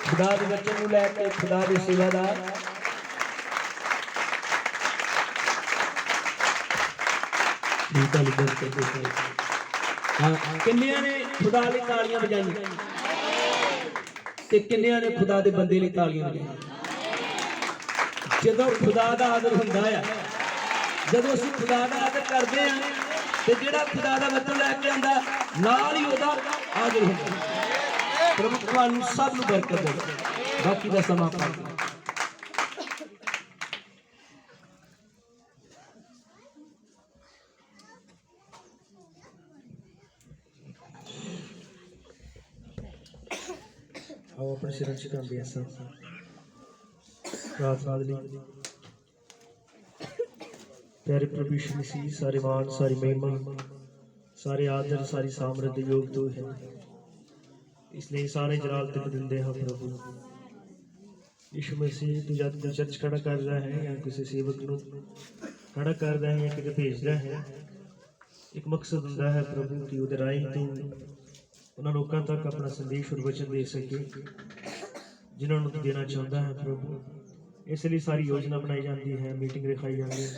खुदा के वचन को लैके खुदा के सेवादार किन्नियां ने खुदा लई तालियां बजाईयां ते किन्नियां ने खुदा दे बंदे लई तालियां बजाईयां। जदों खुदा दा आदर हुंदा है, जदों असीं खुदा दा आदर करदे हां ते जिहड़ा खुदा दा वचन लैके आंदा नाल ही ओहदा आदर हुंदा। प्रभु तुहानूं सब नूं बरकत दे। बाकी दा समां पाओ। आओ अपने सिर झुकांदे हां सब प्रार्थना दे लई। प्यारे प्रभु यीशु मसीह, सारे मान, सारी महिमा, सारे आदर, सारी सामर्थ दे योग तू है, इसलिए सारे जलाल तेन दिंदे हैं प्रभु यीशु मसीह। तू जब कोई चर्च खड़ा कर रहा है या किसी सेवक को खड़ा कर रहा है या किसी भेज रहा है, एक मकसद होता है प्रभु कि उहदे राही तू उन्हां लोकां तक अपना संदेश और वचन दे सके जिन्होंने तू देना चाहता है प्रभु। इसलिए सारी योजना बनाई जाती है, मीटिंग रखाई जाती है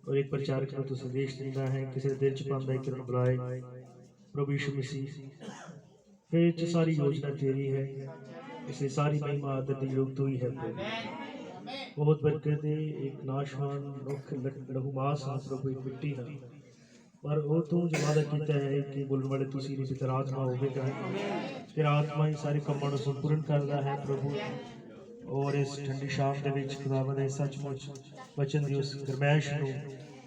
और एक प्रचारक को तू संदेश दिंदा है, किसी दिल च पांदा है कि उन्हें बुलाए प्रभु यीशु मसीह। फिर सारी योजना तेरी है, इसलिए सारी महिमा आदर दी योग तू ही है प्रभु। बहुत बरकत दे। एक नाशवान रुख लहू मास है प्रभु, एक मिट्टी है, पर वो तू जो वादा कीता है कि बोलने वाले तुसी नहीं तेरा आत्मा होवेगा, तेरा आत्मा ही सारे कामां नूं संपूर्ण करदा है प्रभु। और इस ठंडी शाम दे विच खुदावंद ने सचमुच वचन दी उस गरमैश नूं,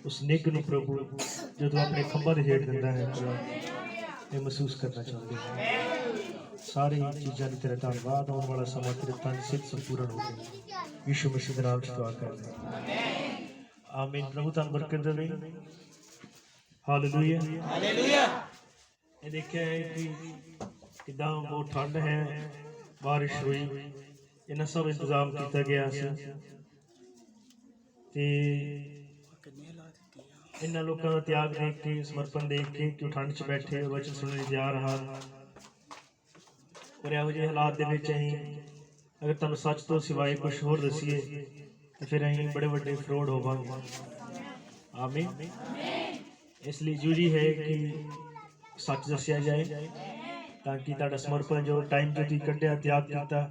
उस निग नूं प्रभु जो तू अपने खंभां दे हेठ दिंदा है खुदा, ये महसूस करना चाहते हैं। सारी चीज़ां तेरा धन्नवाद। आने वाला समा तेरे तन सिद्ध संपूर्ण हो गया, यीशु मसीह के नाम च दुआ करते हैं, आमीन। प्रभु तुहानूं बरकत देवे। Hallelujah hallelujah. ये देखिए कि किदां बहुत ठंड है, बारिश हुई, इन्हां सब इंतजाम किया गया सी ते इन्हां लोकां दा त्याग देख के, समर्पण देख के कि ठंड च बैठे वचन सुनने लई तैयार हाल। और इहो ਜਿਹੇ हालात दे विच असीं अगर तुहानूं सच तो सिवाए कुछ होर दसीए तो फिर असीं बड़े वड्डे फरॉड होवांगे। आमीन। इसलिए जरूरी है कि सच दसिया जाए ताकि तुहाडा समर्पण जो टाइम जो तुसीं कढिया त्याग किया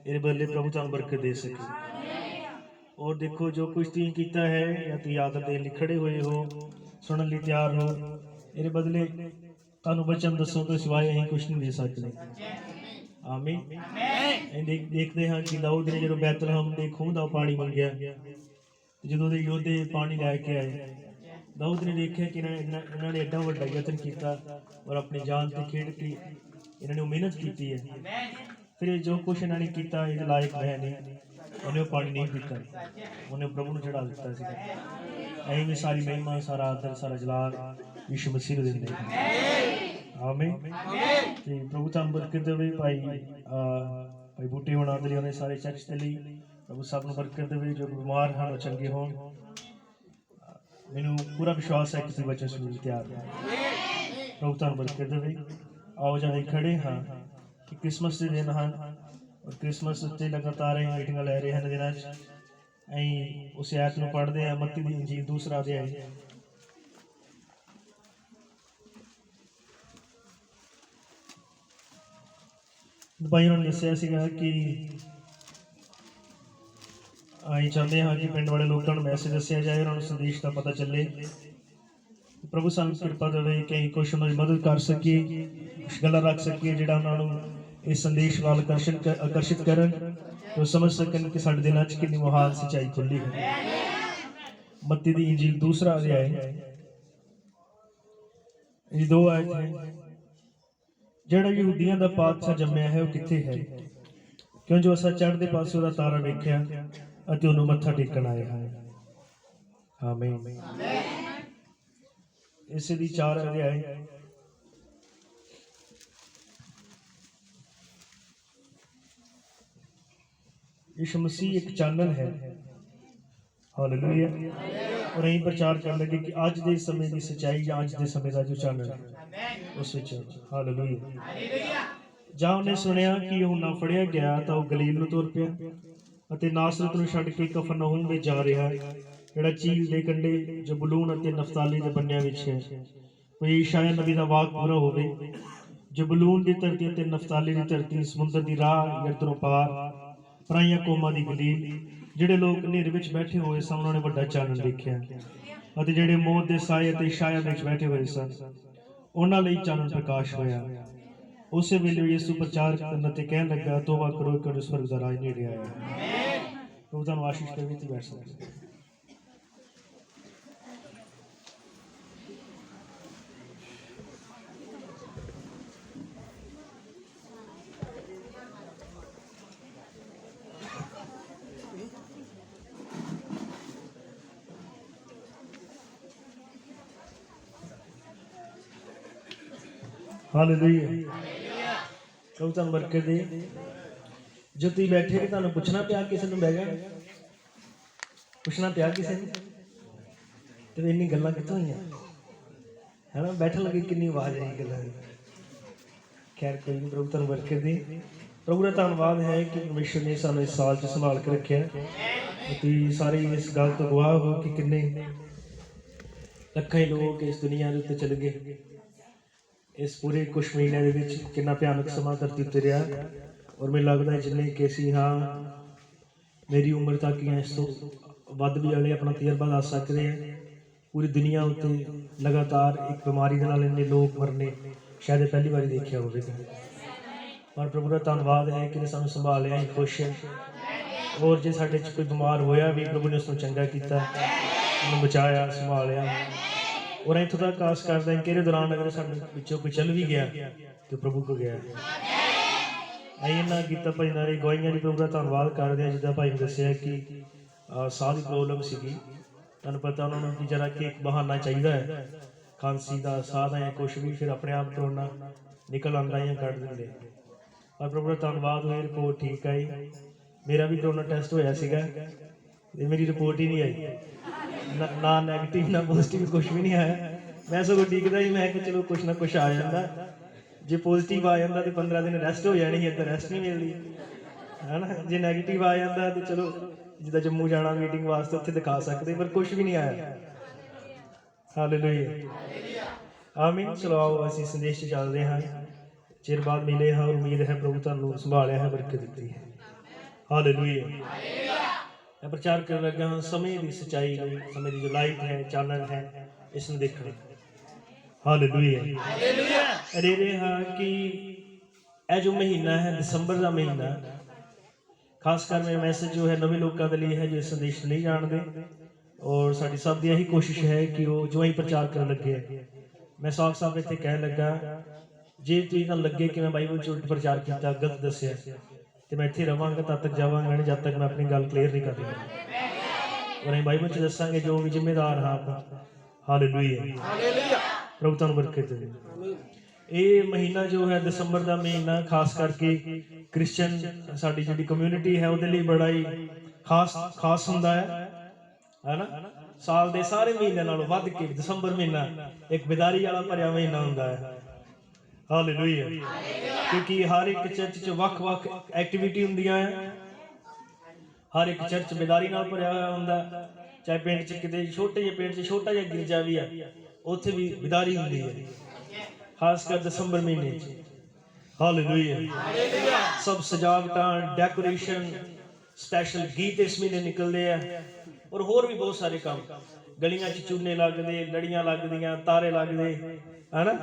इहदे बदले प्रभु तुहानूं बरकत दे सके। और देखो जो कुछ तुसीं कीता है या तुसीं आदर देण लई खड़े हुए हो, सुनने लई तैयार हो, इहदे बदले तुहानूं वचन दसों तो सिवाए असीं कुछ नहीं दे सकते। आमीन। देखते हैं कि दाऊद ने जो बैतलहम के खूह का पानी मंगया, जो योधे पानी लैके आए, दाऊद ने देखा कि इन्होंने एडा वड्डा यतन किया और अपनी जान से खेड के इन्होंने मेहनत की है, फिर जो कुछ इन्होंने किया ये लायक है नहीं, उन्हें पानी नहीं पीता, उन्हें प्रभु ने चढ़ा दिता। अं भी सारी महिमा, सारा आदर, सारा जलाल यीशु मसीह को देंगे। आमीन। प्रभु तुहानूं बरकत देवे। भाई बूटे होना दे लई, सारे चर्च के लिए प्रभु सब नूं बरकत देवे। जो बीमार हैं वो चंगे होण। मैनूं पूरा विश्वास है कि तुसीं वचन सुनने लई तैयार हो। प्रभु तुहानूं बरकत देवे। आओ जाने खड़े हाँ कि क्रिसमस के दिन हैं और क्रिसमस उत्ते लगातार असीं मीटिंगां लै रहे हैं दिनां च। असीं उस ऐत नूं पढ़दे हां, मत्ती दी इंजील 2 अध्याय। भाई उन्होंने दसिया सीगा कि ਅਸੀਂ ਚਾਹੁੰਦੇ ਹਾਂ ਕਿ ਪਿੰਡ ਵਾਲੇ ਲੋਕਾਂ ਨੂੰ ਮੈਸੇਜ ਦੱਸਿਆ ਜਾਏ, ਉਹਨਾਂ ਨੂੰ ਸੰਦੇਸ਼ ਦਾ ਪਤਾ ਚੱਲੇ। ਪ੍ਰਭੂ ਸਾਨੂੰ ਕਿਰਪਾ ਦੇਵੇ ਕਿ ਅਸੀਂ ਕੁਛ ਉਹਨਾਂ ਦੀ ਮਦਦ ਕਰ ਸਕੀਏ, ਕੁਛ ਗੱਲਾਂ ਰੱਖ ਸਕੀਏ ਜਿਹੜਾ ਉਹਨਾਂ ਨੂੰ ਇਸ ਸੰਦੇਸ਼ ਵੱਲ ਆਕਰਸ਼ਿਤ ਕਰਨ, ਉਹ ਸਮਝ ਸਕਣ ਕਿ ਸਾਡੇ ਦਿਲਾਂ 'ਚ ਕਿੰਨੀ ਮਹਾਨ ਸੱਚਾਈ ਖੁੱਲ੍ਹੀ ਹੈ। ਮੱਤੀ ਦੀ ਇੰਜੀਲ 2 ਅਧਿਆਇ ਇਹ 2 ਆਇਤ ਹੈ। ਜਿਹੜਾ ਯਹੂਦੀਆਂ ਦਾ ਪਾਤਸ਼ਾਹ ਜੰਮਿਆ ਹੈ ਉਹ ਕਿੱਥੇ ਹੈ, ਕਿਉਂ ਜੋ ਅਸਾਂ ਚੜ੍ਹਦੇ ਪਾਸੇ ਉਹਦਾ ਤਾਰਾ ਵੇਖਿਆ ਅਤੇ ਉਹਨੂੰ ਮੱਥਾ ਟੇਕਣ ਆਏ ਹਾਂ। ਆਮੀਨ। ਇਸੇ ਦੀ 4 ਅਧਿਆਇ यीशु मसीह एक चानन है। हालेलुया। और यही प्रचार कर लगे कि आज दे समय की सच्चाई या आज दे समय का जो चानन है उस विच। हालेलुया। ਜਾਂ ਉਹਨੇ ਸੁਣਿਆ ਕਿ यूहन्ना ਫੜਿਆ ਗਿਆ ਤਾਂ ਉਹ ਗਲੀਲ ਨੂੰ ਤੁਰ ਪਿਆ ਅਤੇ ਨਾਸਰਤ ਨੂੰ ਛੱਡ ਕੇ ਕਫਰਨਹੂਮ ਵਿੱਚ ਜਾ ਰਿਹਾ, ਜਿਹੜਾ ਝੀਲ ਦੇ ਕੰਢੇ ਜ਼ਬੂਲੂਨ ਅਤੇ ਨਫਤਾਲੀ ਦੇ ਬੰਨਿਆਂ ਵਿੱਚ ਹੈ। ਕੋਈ ਯਸ਼ਾਇਆ ਨਬੀ ਦਾ ਵਾਕ ਪੂਰਾ ਹੋਵੇ। ਜ਼ਬੂਲੂਨ ਦੀ ਧਰਤੀ ਅਤੇ ਨਫਤਾਲੀ ਦੀ ਧਰਤੀ, ਸਮੁੰਦਰ ਦੀ ਰਾਹ ਯਰਦਨੋਂ ਪਾਰ, ਪਰਾਈਆਂ ਕੌਮਾਂ ਦੀ ਗਲੀਲ। ਜਿਹੜੇ ਲੋਕ ਹਨੇਰੇ ਵਿੱਚ ਬੈਠੇ ਹੋਏ ਸਨ ਉਹਨਾਂ ਨੇ ਵੱਡਾ ਚਾਨਣ ਦੇਖਿਆ, ਅਤੇ ਜਿਹੜੇ ਮੌਤ ਦੇ ਸਾਏ ਅਤੇ ਛਾਇਆ ਵਿੱਚ ਬੈਠੇ ਹੋਏ ਸਨ ਉਹਨਾਂ ਲਈ ਚਾਨਣ ਪ੍ਰਕਾਸ਼ ਹੋਇਆ। ਉਸੇ ਵੇਲੇ ਯਿਸੂ ਪ੍ਰਚਾਰ ਕਰਨ ਅਤੇ ਕਹਿਣ ਲੱਗਾ, ਤੋਬਾ ਕਰੋ ਕਿਉਂਕਿ ਸਵਰਗ ਦਾ ਰਾਜ ਨੇੜੇ ਆਇਆ ਹੈ। ਪ੍ਰਭੂ ਤੁਹਾਨੂੰ ਆਸ਼ੀਸ਼ ਦੇਵੇ। ਇੱਥੇ ਬੈਠ ਸਕਦੇ। हालेलुया। प्रभु तुहानू बरकत दे। जो तुसीं बैठे तुहानू पुछना पिया किसी नूं बह जाण, पुछना पिया किसी नूं ते इन्नी गल्लां कित्थों होईयां है ना? बैठन लगे किन्नी आवाज़ आई गल्लां दी। खैर कोई नहीं, प्रभु तुहानू बरकत दे। प्रभु का धन्नवाद है कि परमेश्वर ने सानू इस साल च संभाल के रखिया। तुसीं सारे इस गल तो गवाह हो कि किन्ने लखां लोग इस दुनिया दे उत्ते चले गए। इस पूरे कुछ महीनों के कितना भयानक समा धरती उत्ते रहा, और मैं लगता है जिन्हें कि असीं हाँ मेरी उम्र तक या इस तो वध भी वाले अपना तजर्बा दस सकते हैं। पूरी दुनिया उत्ते लगातार एक बीमारी के नाल इन्ने लोग मरने शायद पहली बार देखा होवे। पर प्रभु का धन्नवाद है कि सानू संभालिया, असीं खुश हैं। और जे साडे च कोई बीमार होया भी प्रभु ने उसनूं चंगा कीता, उन्हें बचाया, संभालिया। और इतों तक आस करते हैं कि दौरान अगर साढ़े पिछों कोई चल भी गया तो प्रभु को गया। इन्ना किया भजना री गवाहियां भी प्रभु का धन्नवाद करते हैं। जिदा भाई ने दसिया कि साह की प्रॉब्लम सी, तुहानूं पता उन्होंने कि जरा कि एक बहाना चाहिए है, खांसी का, साह का या कुछ भी, फिर अपने आप करोना निकल आंदा या कट देंगे। पर प्रभु का धन्नवाद हुई, रिपोर्ट ठीक आई। मेरा भी करोना टेस्ट होया सीगा, मेरी रिपोर्ट ही नहीं आई, ना नैगेटिव ना पॉजिटिव, कुछ भी नहीं आया। मैं सगों डिगदा ही, मैं कि चलो कुछ ना कुछ आ जाता। जे पॉजिटिव आ जाता तो 15 दिन रेस्ट हो जानी है, तो रेस्ट नहीं मिलती है ना। जे नैगेटिव आ जाता तो चलो जिदा जम्मू जाना मीटिंग वास्ते उत्थे दिखा सकते, पर कुछ भी नहीं आया। हालेलुया, आमीन। चलो आओ असीं संदेश चलते हैं। चिर बाद मिले हाँ, उम्मीद है प्रभु तुहानूं संभालिया है, बरकत दी है। हालेलुया। मैं प्रचार कर लगा हाँ समय की सच्चाई, समय की जो लाइट है, चानन है, इसमें देखना। हालेलुया। अरे रे हाँ कि यह जो महीना है दिसंबर का महीना, खासकर मेरा मैसेज जो है नवे लोगों के लिए है जो संदेश नहीं जानते। और साड़ी सब की यही कोशिश है कि वो जो ही प्रचार कर लगे। मैं साफ साफ इतने कह लगा, जे तुम लगे कि मैं बाइबल च उल्ट प्रचार किया, गलत दसिया, तो मैं इत्थे रवांगा तब तक जावांगा नहीं जब तक मैं अपनी गल क्लीयर नहीं कर रहा। और बाइबल च दसांगे जो भी जिम्मेदार हाँ आप। हालेलुया। प्रभु तुहानूं बरकत दे। ये महीना जो है दिसंबर का महीना, खास करके क्रिश्चियन साडी जिहड़ी कम्यूनिटी है उहदे लई बड़ा ही खास हुंदा है ना। साल दे सारे महीनों नालों वध के दिसंबर महीना एक बेदारी वाला भरिया महीना हुंदा है। हालेलुया। क्योंकि हर एक चर्च च वख-वख एक्टिविटी हुंदियां है, हर एक चर्च बेदारी नाल भरिया होया हुंदा। चाहे पिंड च किते छोटे जे पिंड च छोटा जिहा गिरजा भी है, उत्थे भी बेदारी हुंदी है, खासकर दिसंबर महीने च। हालेलुया। सब सजावटां, डेकोरेशन, स्पैशल गीत इस महीने निकलते हैं, और होर भी बहुत सारे काम। गलियां च चूने लगदे, लड़ियां लगदियां, तारे लगदे, है ना।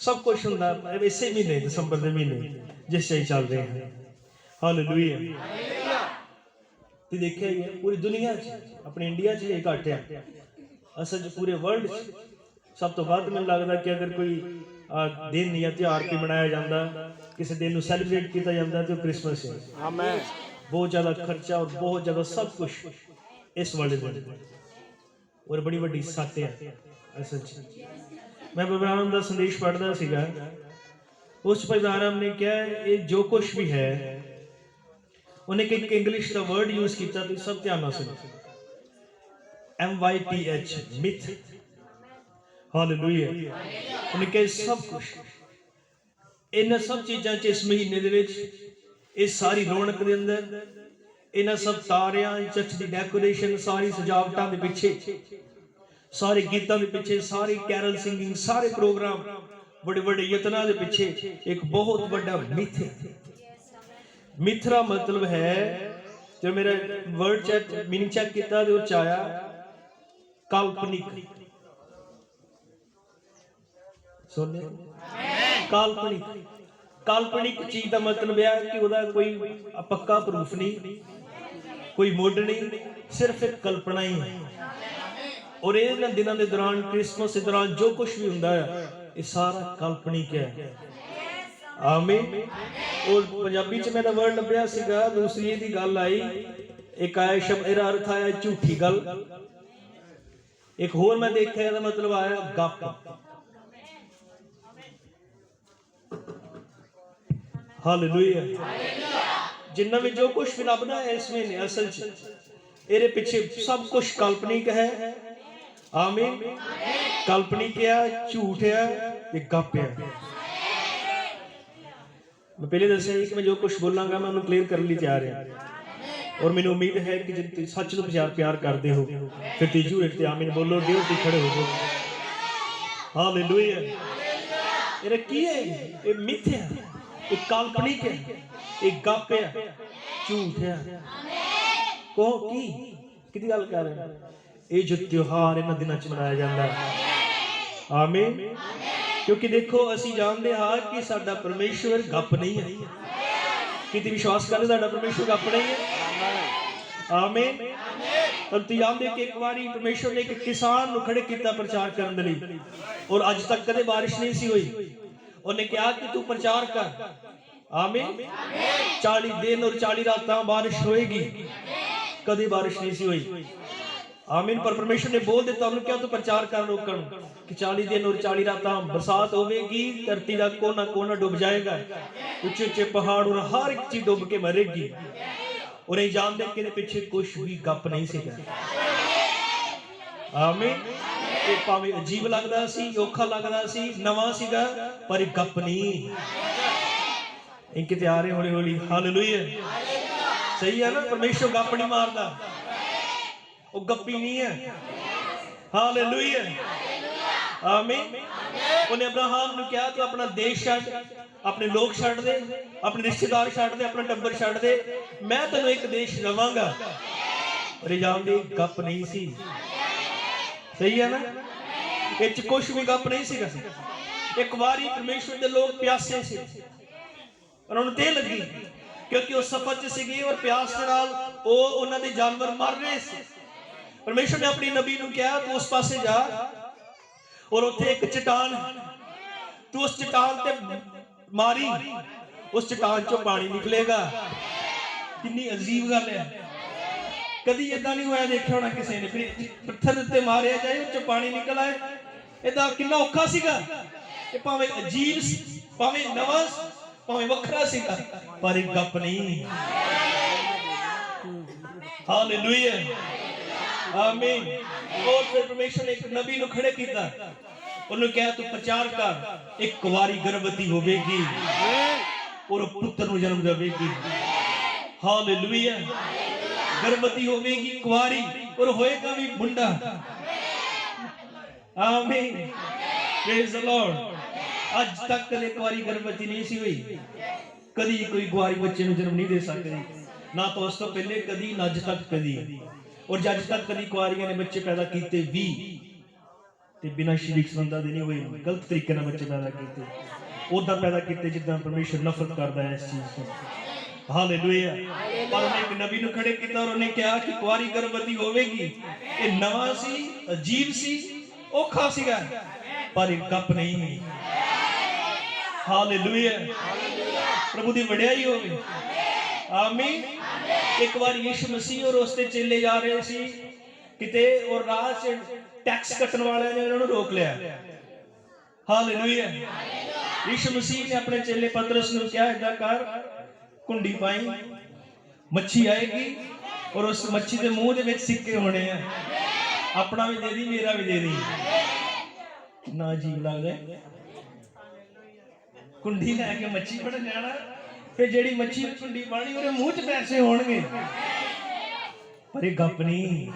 सब कुछ हुंदा इसे महीने, दिसंबर के महीने जिस से चल रहे हैं। हालेलुया। तो देखिए ही है पूरी दुनिया अपने इंडिया च ये घट है, असल पूरे वर्ल्ड सब तो वध मैनूं लगदा कि अगर कोई दिन या त्यौहार कोई मनाया जाता, किसी दिन को सैलीब्रेट किया जाता तो क्रिसमस है। आमीन। बहुत ज़्यादा खर्चा और बहुत ज़्यादा सब कुछ इस वाले दिन, और बड़ी वड्डी सट है असल च। मैं बब्राहम का संदेश पढ़ता सीगा, उस बब्राहम ने क्या ये जो कुछ भी है, उन्हें एक इंग्लिश का वर्ड यूज किया, तो सब ध्यान सुनो, MYTH, मिथ। हालेलुया। उन्हें कहा सब कुछ इन्हां सब चीज़ां च इस महीने दे विच इस सारी रौनक दे अंदर इन्हां सब तारियां चर्च की डेकोरेशन सारी सजावटां दे पिछे सारे गीतां दे पिछे सारी कैरल सिंगिंग सारे प्रोग्राम बड़े बड़े यत्नां दे पिछे एक बहुत बड़ा मिथ है। मिथरा मतलब है जो मेरा वर्ड चेक मीनिंग चेक किया तो आया काल्पनिक। सुने काल्पनिक काल्पनिक चीज का मतलब है कि वह कोई पक्का प्रूफ नहीं कोई मुड नहीं सिर्फ एक कल्पना ही है। और इन दिनों के दौरान क्रिसमस के दौरान जो कुछ भी होंदा है ये सारा काल्पनिक है। आमीन। और पंजाबी च मेरा वर्ड लभ्या सीगा दूसरी दी गल आई एक आया शब्द इहदा अर्थ आया झूठी गल। एक होर मैं देखा इहदा मतलब आया गप। हालेलुया। जिन्ना भी जो कुछ भी लभदा है इस महीने असल च इहदे पिछे सब कुछ काल्पनिक है। आमीन। काल्पनिक है झूठ है ते गप है। मैं पहले दसिया कि मैं जो कुछ बोलांगा मैं उन्हें क्लीयर करने लिए तैयार है। और मैंने उम्मीद है कि जब सच तो प्यार करते हो फिर तीजू एक आमीन बोलो डेढ़ से खड़े हो। हालेलुया। ये की है ये मिथ है ये काल्पनिक है ये गप है झूठ है। कहो की गल कर रहे हैं ये जो त्योहार इन्हां दिनां च मनाया जाता है। आमीन। क्योंकि देखो असी जानते हाँ कि साडा परमेश्वर गप नहीं है। कितने विश्वास करते साडा परमेश्वर गप नहीं है। आमीन। और तुम जानते कि एक बार परमेश्वर ने एक किसान को खड़े किया प्रचार करने लई और अज तक कदे बारिश नहीं सी हुई। उन्हें कहा कि तू प्रचार कर। आमीन। 40 दिन और 40 रातां बारिश होएगी कदे बारिश नहीं सी हुई। आमीन। पर परमेश्वर ने बोल दिता उन्होंने क्या तो प्रचार कर रोकन कि 40 दिन और 40 रातां बरसात होगी धरती का कोना कोना डूब जाएगा ऊंचे ऊंचे पहाड़ और हर एक चीज डूब के मरेगी। और ये जानते कि पीछे कुछ भी गप नहीं सीगा। आमीन। ये भावें अजीब लगता सी औखा लगता सी नवां सीगा पर गप नहीं इनके तैयार हौली हौली। हालेलुया। सही है ना। परमेश्वर गप नहीं मारता वो गप्पी नहीं है। हालेलुया। आमीन। उन्हें अब्राहम ने कहा तू अपना देश छड़ अपने लोग छड़ दे अपने रिश्तेदार छड़ दे अपना टब्बर छड़ दे मैं तेनों एक देश दवांगा। और जानते गप नहीं सी। सही है ना। इच कुछ भी गप नहीं सीगा। एक बारी परमेश्वर के लोग प्यासे से और उन्हें ते लगी क्योंकि वो सफर च सीगे और प्यास के नाल वो उन्हां दे जानवर मर रहे थे। परमेश्वर ने अपनी नबी को कहा तू उस पासे जा और उत्थे एक चट्टान तू उस चट्टान ते मारी उस चट्टान चो पानी निकलेगा। कितनी अजीब गल है। कभी इदा नहीं होया देखा होना किसी ने पत्थर उत्ते मारिया जाए उस पानी निकल आए इदा कितना औखा सीगा। ये भावें अजीब भावें नवां भावें वखरा सीगा पर एक गप नहीं। हालेलुया। आमीन। और फिर परमेश्वर ने एक नबी को खड़े किया उन्होंने कहा तू प्रचार कर एक कुंवारी गर्भवती होगी और पुत्र को जन्म देगी। हालेलुया। गर्भवती होगी कुंवारी और होएगा भी मुंडा। आमीन। Praise the Lord. आज तक कदे कुंवारी गर्भवती नहीं सी हुई कदी कोई कुंवारी बच्चे को जन्म नहीं दे सकती ना तो उस तो पहले कदी ना अज तक कदी। और जज तक कभी कुआरियां ने बच्चे पैदा किए भी ते बिना शरीक संबंधां दे नहीं हुए गलत तरीके नाल बच्चे पैदा किए उदा पैदा किए जिद्दां परमेश्वर नफरत करता है इस चीज तो। हालेलुया। पर उन्हें एक नबी को खड़े किया और उन्हें कहा कि कुआरी गर्भवती होगी। ये नवां सी अजीब सी औखा सीगा पर एक गप नहीं। हालेलुया। प्रभु की वडियाई होवे। आमीन। एक बार यीशु मसीह और उसके चेले जा रहे थे किते और राह च टैक्स कटन वाले ने उन्होंने रोक लिया। हालेलुया। यीशु मसीह ने अपने चेले पतरस को कहा इदा कर कुंडी पाई मच्छी आएगी और उस मच्छी के मुंह के विच सिक्के होने हैं अपना भी दे दी मेरा भी दे दी। ना अजीब लगता है। कुंडी लैके मच्छी फड़न जाना, फिर जेड़ी मच्छी कुंडी पानी उहदे मूंह च पैसे होणगे, पर ये गप नहीं।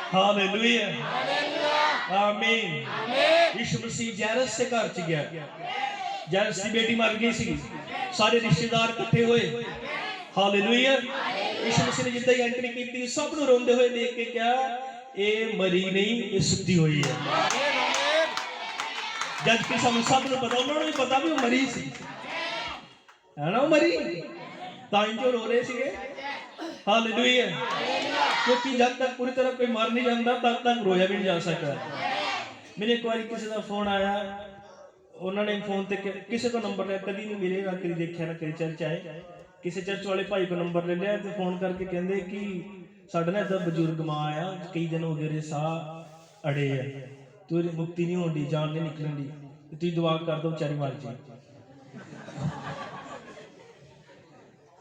हालेलुया, आमीन। यीशु मसीह जैरस से घर च गया, जैरस की बेटी मर गई सी, सारे रिश्तेदार इकट्ठे हुए। हालेलुया। यीशु मसीह ने जिद्दां ही एंट्री की, सब नूं रोंदे हुए देख के क्या, ये मरी नहीं, ये सुती हुई है। जबकि सब नूं पता, उन्होंने भी पता भी वो मरी सी, है ना, वो मरी, तां जो रो रहे थे। हालेलुया। क्योंकि जब तक पूरी तरह कोई मर नहीं जाता तब तक रोया भी नहीं जा सकता। मेरे एक बार किसी का फोन आया, उन्होंने फोन ते किसी को नंबर लिया, कभी नहीं मिले, ना कभी देखा, ना कभी चर्च आए, किसी चर्च वाले भाई को नंबर ले लिया, तो फोन करके कहते कि साडा ना इदा बजुर्ग मां आया, कई दिन हो गए साह अड़े है, तू मुक्ति नहीं होती, जान नहीं निकलन दी, तू दुआ कर दो बेचारी मर जाए।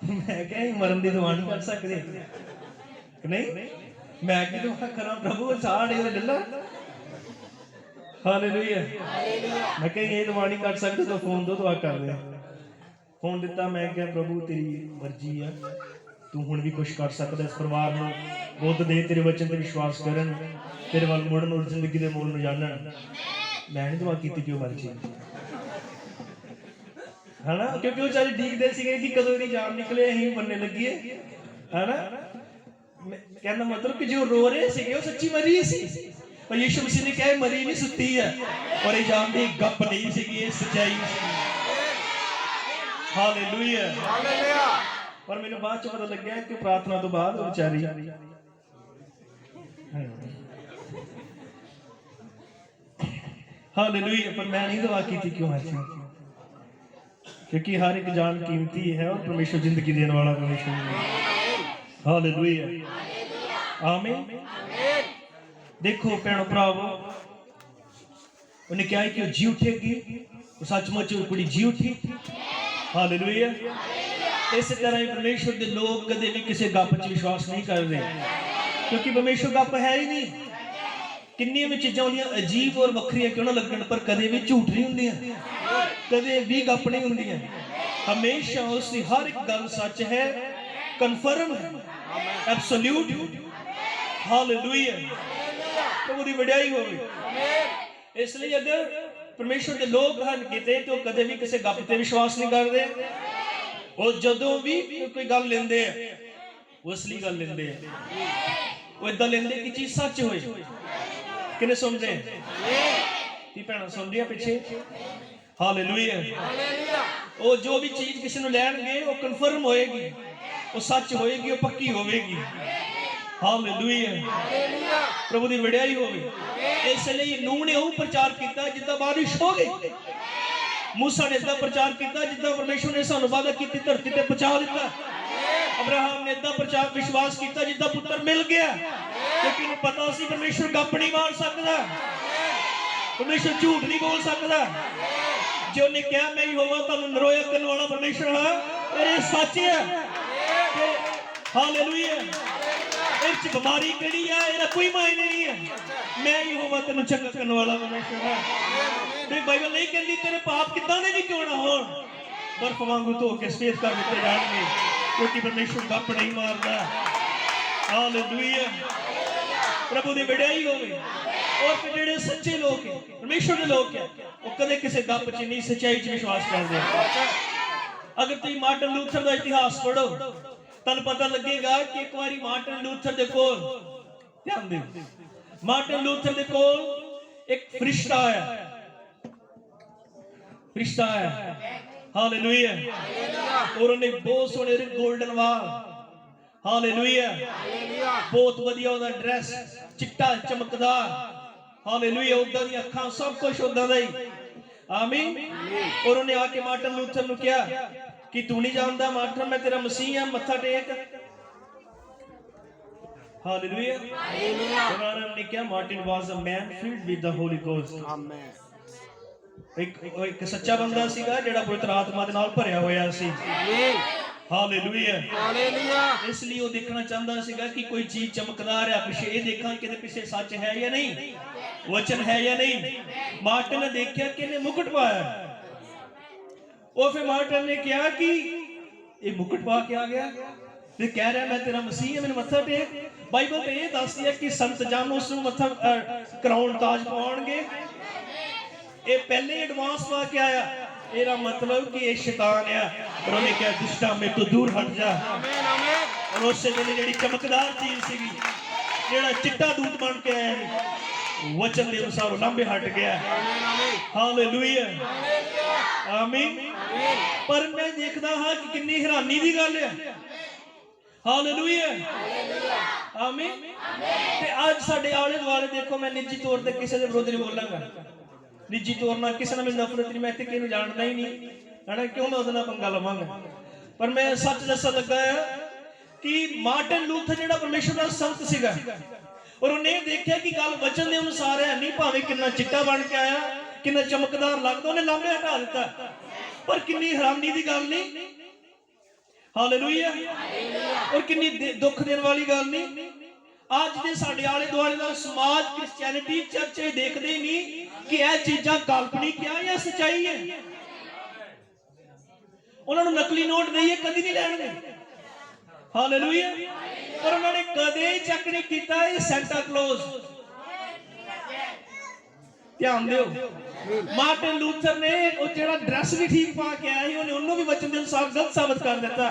मैं क्या मरन की दुआ नहीं कर सकते नहीं, मैं की दुआ करा, प्रभु साह अड़े ले ला। हालेलुया। मैं क्या ये दुआ नहीं कर सकते, तो फोन दो, दुआ कर दे। फोन दिता, मैं क्या प्रभु तेरी मर्जी है, तू हुण भी कुछ कर सकदा, इस परिवार नूं बुद्ध दे, तेरे वचन ते विश्वास करन, तेरे वल मुड़न और जिंदगी दे मोल नूं जानन। मैं नहीं दुआ कीती कि वो मर जाए, है ना, क्योंकि वो चाहे डीकदे सीगे कि कदों दी जान निकले, असीं बनने लगिए, है ना। कहना मतलब कि जो रो रहे सीगे वो सच्ची मरी सी, पर यीशु मसीह ने कहा मरी नहीं, सुती है, और ये जानदी गप नहीं सीगी, ये सच्चाई सी। हालेलुया। पर मैंने बाद च पता लग्या कि प्रार्थना तो बाद बेचारी हालेलुया, पर मैं नहीं दुआ की थी, क्यों है, क्योंकि हर एक जान कीमती है और परमेश्वर जिंदगी देने वाला परमेश्वर है। हालेलुया, आमीन। देखो भैणों भरावो, उन्हें क्या है कि जी उठेगी, सचमुच कुड़ी जी उठी। हालेलुया। इस तरह ही परमेश्वर के लोग कदे भी किसी गप च विश्वास नहीं करते, क्योंकि परमेश्वर गप है ही नहीं। किन्नी भी चीज़ां होंदियां अजीब और वक्रियां क्यों ना लगन, पर कदे भी झूठ नहीं होंदियां, कदे भी गप नहीं होंदियां। हमेशा उसकी हर एक गल सच है, कन्फर्म है, एब्सोल्यूट। हालेलुया, प्रभु दी वडियाई होवे। इसलिए अगर परमेश्वर के लोग हैं किते, तो कदे भी किसी गप ते विश्वास नहीं करते, और जदों भी कोई गल लेंदे है वो असली गल लेंदे है, वो इदां लेंदे कि चीज सच होए। किने सुन रहे ती भैणां सुन रही पिछे। हालेलुया। वो जो भी चीज किसी नूं लैणगे वो कन्फर्म होएगी, वो सच होएगी, वो पक्की होवेगी। हालेलुया, प्रभु दी वडियाई होवे। इसलिए नूह ने वो प्रचार किया जिद्दां बारिश हो गई, मूसा ने इदा प्रचार किया जिद्दां परमेश्वर ने सानू वादा की धरती ते पहुंचा दिता, अब्राहम ने इदा प्रचार विश्वास किया जिद्दां पुत्र मिल गया, क्योंकि उन्हें पता सी परमेश्वर गप नहीं मार सकता, परमेश्वर झूठ नहीं बोल सकता। जो उन्हें कहा मैं यहोवा तुहानू नरोया करने वाला परमेश्वर है, ये सच है। हालेलुया। इस बीमारी कड़ी है, इसका कोई मायने नहीं है, मैं यहोवा तेनू चंगा करने वाला परमेश्वर है। ते बाइबल नहीं कहती तेरे पाप कितना ने भी क्यों ना हो, बर्फ वांगू धो के सफेद कर दिते जाएंगे, क्योंकि परमेश्वर गप नहीं मारता। हालेलुया, प्रभु दी वडियाई होवे। और फिर जेडे सच्चे लोग हैं, परमेश्वर के लोग हैं, वो कदे किसी गप च नहीं, सच्चाई च विश्वास करते। अगर तुम मार्टिन लूथर का इतिहास पढ़ो, तन पता लगेगा कि एक बारी मार्टिन लूथर दे कोल, ध्यान दे, मार्टिन लूथर दे कोल एक फरिश्ता आया, फरिश्ता आया। हालेलुया। और उन्हें बहुत सोने गोल्डन वाल, हालेलुया, बहुत वधिया ओदा ड्रेस, चिट्टा चमकदार, हालेलुया, उदा दी अखां, सब कुछ उदा दा ही। आमीन। और उन्हें आके मार्टिन लूथर नूं कहा कि तू नहीं जानता मार्टिन, मैं तेरा मसीह हां, मत्था टेक। हालेलुया। उन्होंने क्या, Martin was a man filled with the Holi ghost. आमीन। एक सच्चा बंदा सीगा जेड़ा पवित्र आत्मा दे नाल भरिया होया सी। हालेलुया। इसलिए वो देखना चाहता सीगा कि कोई चीज चमकदार है, पीछे ये देखा कि पीछे सच है या नहीं, वचन है या नहीं। मार्टिन ने देखा कि इन्हें मुकुट पाया, ਉਹ ਫਿਰ ਮਾਰਟਨ ਨੇ ਕਿਹਾ ਕਿ ਇਹ ਮੁਕਟ ਪਾ ਕੇ ਆ ਗਿਆ ਤੇ ਕਹਿ ਰਿਹਾ ਮੈਂ ਤੇਰਾ ਮਸੀਹ ਹਾਂ, ਮੈਨੂੰ ਮੱਥਾ ਟੇਕ। ਬਾਈਬਲ ਤੇ ਇਹ ਦੱਸਦੀ ਹੈ ਕਿ ਸੰਤ ਜਨ ਉਸ ਨੂੰ ਮੱਥਾ ਕਰਾਉਣ ਤਾਜ ਪਾਉਣਗੇ। ਇਹ ਪਹਿਲੇ ਐਡਵਾਂਸ ਪਾ ਕੇ ਆਇਆ। ਇਹਦਾ मतलब कि ਇਹ शैतान है और ਉਹਨੇ ਕਿਹਾ ਦੁਸ਼ਟਾ ਮੇਰੇ ਤੋਂ ਦੂਰ ਹਟ ਜਾ। ਆਮੀਨ ਆਮੀਨ। और ਉਸੇ ਵੇਲੇ ਜਿਹੜੀ ਚਮਕਦਾਰ ਚੀਜ਼ ਸੀਗੀ, ਜਿਹੜਾ ਚਿੱਟਾ ਦੂਤ ਬਣ ਕੇ ਆਇਆ ਸੀ, वचन के अनुसार लांबे हट गया। हालेलुया आमीन। पर मैं देखदा हां कि कितनी हैरानी दी गल है। हालेलुया आमीन। ते आज साडे आले दुआले देखो, मैं निजी तौर ते किसी दे विरोध नहीं बोलांगा, निजी तौर नाल किसी नाल मेरी नफरत नहीं, मैं इत्थे किहनूं जानदा ही नहीं है ना, क्यों मैं उहदे नाल पंगा लवांगा। पर मैं सच दस्सन लगा कि मार्टिन लूथर जिहड़ा परमेश्वर दा संत सीगा और उन्हें देखा कि गल वचन के अनुसार है नहीं, भावें कितना चिट्टा बन के आया, कितना चमकदार लगता, उन्हें लांबे हटा दिता। पर कितनी हैरानी की गल नहीं। हालेलुया। और कितनी दुख देने वाली गल नहीं। आज दे साडे आले दुआले दा समाज क्रिश्चियनिटी चर्च देखते ही नहीं कि यह चीज़ां काल्पनिक क्या या सच्चाई है। उन्होंने नकली नोट दईए कभी नहीं लैणगे। हालेलुया। पर उन्होंने कदे चेक नहीं किया ये सेंटा क्लॉज। ध्यान दियो, मार्टिन लूथर ने वो जेड़ा ड्रेस भी ठीक पा के आया ही, उन्हें उन्होंने भी वचन के अनुसार गलत साबित कर दिता।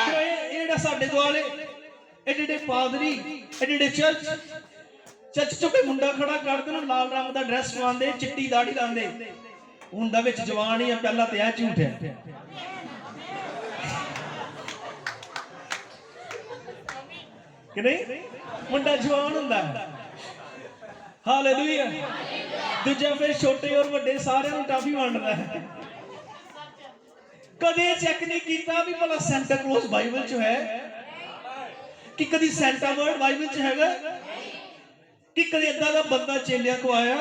तो ये साडे दुआले एडे पादरी एडे चर्च चो कोई मुंडा खड़ा कर दे, लाल रंग का ड्रेस पाते, चिट्टी दाढ़ी लाते, हुंदा विच जवान ही है, पहला तो यह झूठ है कि नहीं। मुंडा जवान हुंदा है। हालेलुया। दूजा फिर छोटे और बड़े सारे टाफी वंडदा है। कदे चेक नहीं किया भी भला सेंटा क्लॉज बाइबल च है कि कदी सेंटा वर्ड बाइबल च हैगा कि कदी इदां दा बंदा चेलियां को आया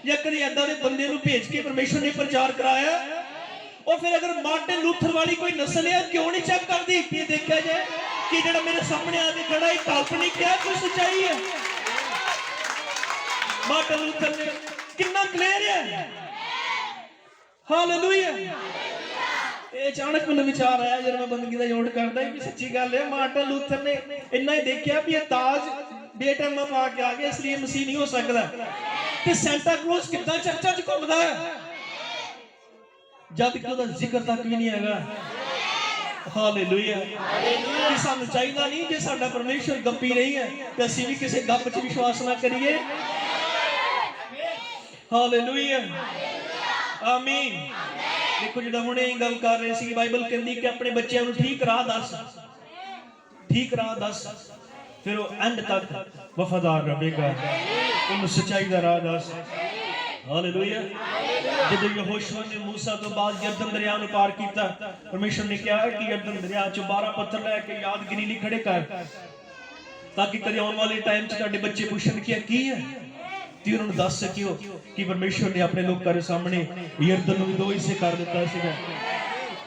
या कदी इदां दे बंदे नूं भेज के परमेश्वर ने प्रचार कराया। और फिर अगर मार्टिन लूथर वाली कोई नस्ल है, क्यों नहीं चेक करती कि देखा जाए कि जेड़ा मेरे सामने आके खड़ा है काल्पनिक है कोई सच्चाई है। मार्टिन लूथर ने कितना क्लियर है। हालेलुया। अचानक मैंने विचार आया जब मैं बंदगी का जोड़ करता कि सच्ची गल है, मार्टिन लूथर ने इन्ना ही देखा भी ये ताज बेटैमा पा के आ गया, इसलिए मसीह नहीं हो सकता। ते सेंटा क्लॉज कितना चर्चा च घूमदा है जब कि उसका जिक्र तक भी नहीं हैगा। हालेलुया। कि सानू चाहिदा नहीं जे साडा परमेश्वर गप्पी नहीं है ते असीं भी किसी गप च विश्वास ना करिए। हालेलुया आमीन। देखो जिहड़ा हुणे गल कर रहे सी, बाइबल कहंदी कि अपने बच्चों नूं ठीक राह दस, ठीक राह दस, फिर वो एंड तक वफादार रहेगा, उन्हें सच्चाई दा राह दस। हालेलुया। जब यहोशुआ ने मूसा तो बाद यरदन दरिया नूं पार किया, परमेश्वर ने कहा कि यरदन दरिया चों 12 पत्थर लैके यादगिरी लई खड़े कर, ताकि कदे आने वाले टाइम च तुहाडे बच्चे पुछण की है ते उन्हां नूं दस सकियो कि परमेश्वर ने अपने लोकां दे सामने यरदन नूं 2 हिस्से कर दिता सीगा।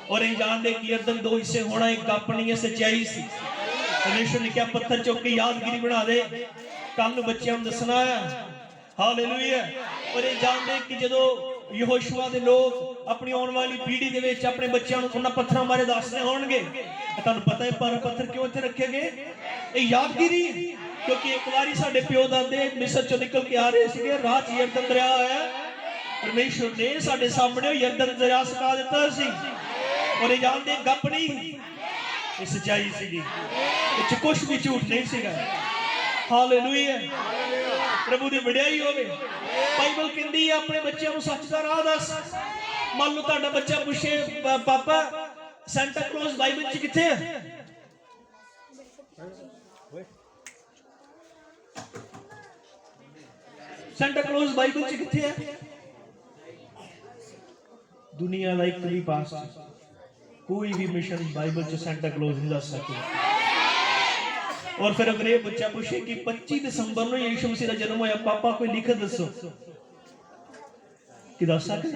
और ये जानदे कि यरदन 2 हिस्से होना एक गप नहीं है, सच्चाई सी। परमेश्वर ने कहा पत्थर चुक के यादगिरी बना दे, कल नूं बच्चों नूं दसना है। हालेलुया। और ये जानते कि जदों यहोशुआ दे लोग अपनी आने वाली पीढ़ी दे विच अपने बच्चों को उन्हां पत्थरां बारे दसदे होणगे, तुहानूं पता है पर पत्थर क्यों इत्थे रखे गए? ये यादगिरी, क्योंकि एक बारी साडे प्यो दादे मिस्र चों निकल के आ रहे सीगे, राह च यरदन दरिया आया, परमेश्वर ने साडे सामने यरदन दरिया सुका दिता सी। और ये जानते गप नहीं, ये सच्चाई सीगी, इस कुछ भी झूठ नहीं सीगा। हालेलुया। प्रभु की वडियाई होवे। बाइबल कहती है अपने बच्चों को सच का राह दस। मान लो तुहाडा बच्चा पूछे पापा सेंटा क्लॉज बाइबल च किथे है, सेंटा क्लॉज बाइबल च किथे है? दुनिया का एक भी पास्ट कोई भी मिशन बाइबल च सेंटा क्लॉज नहीं दस सकता। और फिर अगर ये बच्चा पूछे कि 25 दिसंबर को यीशु मसीह का जन्म होया, पापा कोई लिख दसो, कि दस सकते?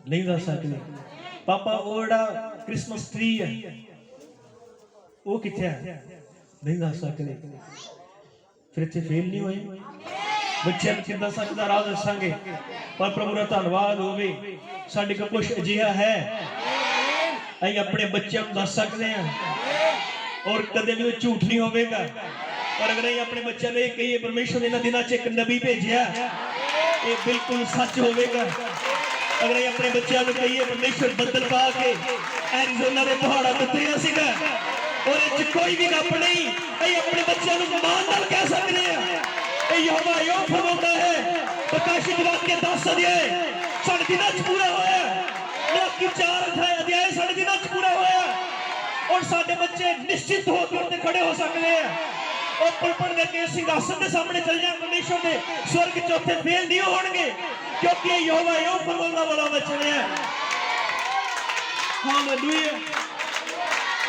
नहीं दस सकते। पापा वो जिहड़ा क्रिसमस ट्री है वो किथे है? नहीं दस सकते। फिर इत्थे फेल नहीं होए। बच्चों ਨੂੰ ਕਿੱਦਾਂ ਸੱਚ ਦਾ ਰਾਹ ਦੱਸਾਂਗੇ ਪਰ ਪ੍ਰਭੂ ਦਾ ਧੰਨਵਾਦ ਹੋਵੇ ਸਾਡੇ ਕੋਲ ਕੁਝ ਅਜਿਹਾ ਹੈ ਅਸੀਂ ਆਪਣੇ ਬੱਚਿਆਂ ਨੂੰ ਦੱਸ ਸਕਦੇ ਹਾਂ ਔਰ ਕਦੇ ਵੀ ਝੂਠ ਨਹੀਂ ਹੋਵੇਗਾ ਪਰ ਅਗਰ ਅਸੀਂ ਆਪਣੇ ਬੱਚਿਆਂ ਨੂੰ ਇਹ ਕਹੀਏ ਪਰਮੇਸ਼ਰ ਨੇ ਇਹਨਾਂ ਦਿਨਾਂ 'ਚ ਇੱਕ ਨਬੀ ਭੇਜਿਆ ਇਹ ਬਿਲਕੁਲ ਸੱਚ ਹੋਵੇਗਾ ਅਗਰ ਅਸੀਂ ਆਪਣੇ ਬੱਚਿਆਂ ਨੂੰ ਕਹੀਏ ਪਰਮੇਸ਼ਰ ਬੱਦਲ ਪਾ ਕੇ ਐਰੀਜ਼ੋਨਾ ਦੇ ਪਹਾੜਾਂ ਤੇ ਉਤਰਿਆ ਸੀਗਾ ਔਰ ਇਹ 'ਚ ਕੋਈ ਵੀ ਗੱਪ ਨਹੀਂ ਅਸੀਂ ਆਪਣੇ ਬੱਚਿਆਂ ਨੂੰ ਮਾਣ ਨਾਲ ਕਹਿ ਸਕਦੇ ਹਾਂ यहोवा यो फरमाता है प्रकाशित वाक्य 10 अध्याय साढ़े दिनों च पूरा होया मलाकी 4 अध्याय साढ़े दिनों च पूरा होया और साडे बच्चे निश्चित होकर ते खड़े हो सकते हैं और पलपन करके सिंहासन के सामने चल जाए परमेश्वर के स्वर्ग चौथे फेल नहीं होंगे क्योंकि यहोवा यो फरमाने वाला वचन है हालेलुया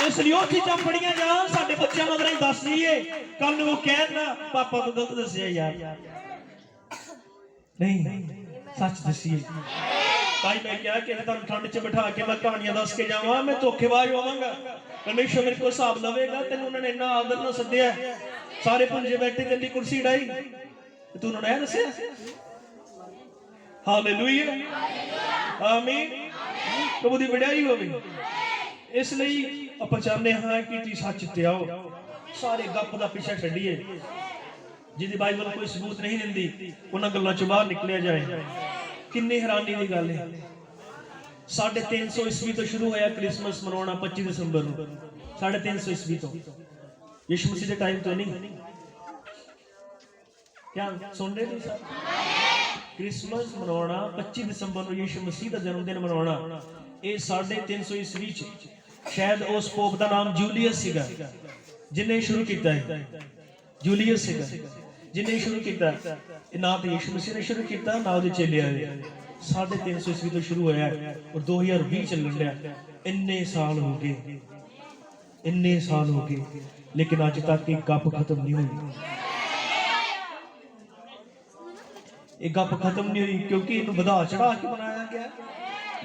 इसलिए वो चीज़ां पढ़ियां जान साडे बच्चों को अगर हम दस दईए कल वो कहना पापा को गलत दसिया यार नहीं सच दसीए भाई मैं क्या कि तुहानू ठंड च बिठा के मैं कहानियां दस के जावां मैं धोखेबाज होवांगा परमेश्वर मेरे को हिसाब लवेगा तेन उन्होंने इन्ना आदर ना सद्दिया सारे पुंजे बैठे तेरी कुर्सी डाई तू उन्होंने दसिया हालेलुया आमीन प्रभु दी वडियाई होवे इसलिए ਆਪਾਂ ਚਾਹੁੰਦੇ ਹਾਂ ਕਿ ਤੁਸੀਂ ਸੱਚ ਤੇ ਆਓ ਸਾਰੇ ਗੱਪ ਦਾ ਪਿੱਛਾ ਛੱਡੀਏ ਜਿਹਦੀ ਬਾਈਬਲ ਕੋਈ ਸਬੂਤ ਨਹੀਂ ਦਿੰਦੀ ਉਹਨਾਂ ਗੱਲਾਂ ਚੋਂ ਬਾਹਰ ਨਿਕਲਿਆ ਜਾਏ ਕਿੰਨੀ ਹੈਰਾਨੀ ਦੀ ਗੱਲ ਹੈ 350 ਈਸਵੀ ਤੋਂ ਸ਼ੁਰੂ ਹੋਇਆ ਕ੍ਰਿਸਮਸ ਮਨਾਉਣਾ 25 ਦਸੰਬਰ ਨੂੰ 350 ਈਸਵੀ ਤੋਂ ਯਿਸੂ ਮਸੀਹ ਦੇ ਟਾਈਮ ਤੋਂ ਨਹੀਂ क्या सुन रहे थे क्रिसमस मनाना 25 दसंबर ਨੂੰ ਯਿਸੂ ਮਸੀਹ ਦਾ ਜਨਮ ਦਿਨ ਮਨਾਉਣਾ ਇਹ 350 ਈਸਵੀ ਚ शायद उस पोप का नाम जूलियस सीगा जिन्हें शुरू किया है जूलियस सीगा जिन्हें शुरू किया ना तो यीशु मसीह ने शुरू किया ना वो चेले आए 350 ईस्वी तो शुरू होया और 2020 चलन रहा इन्ने साल हो गए लेकिन अज तक एक गप खत्म नहीं हुई एक गप खत्म नहीं हुई क्योंकि इन्हें वधा चढ़ा के बनाया गया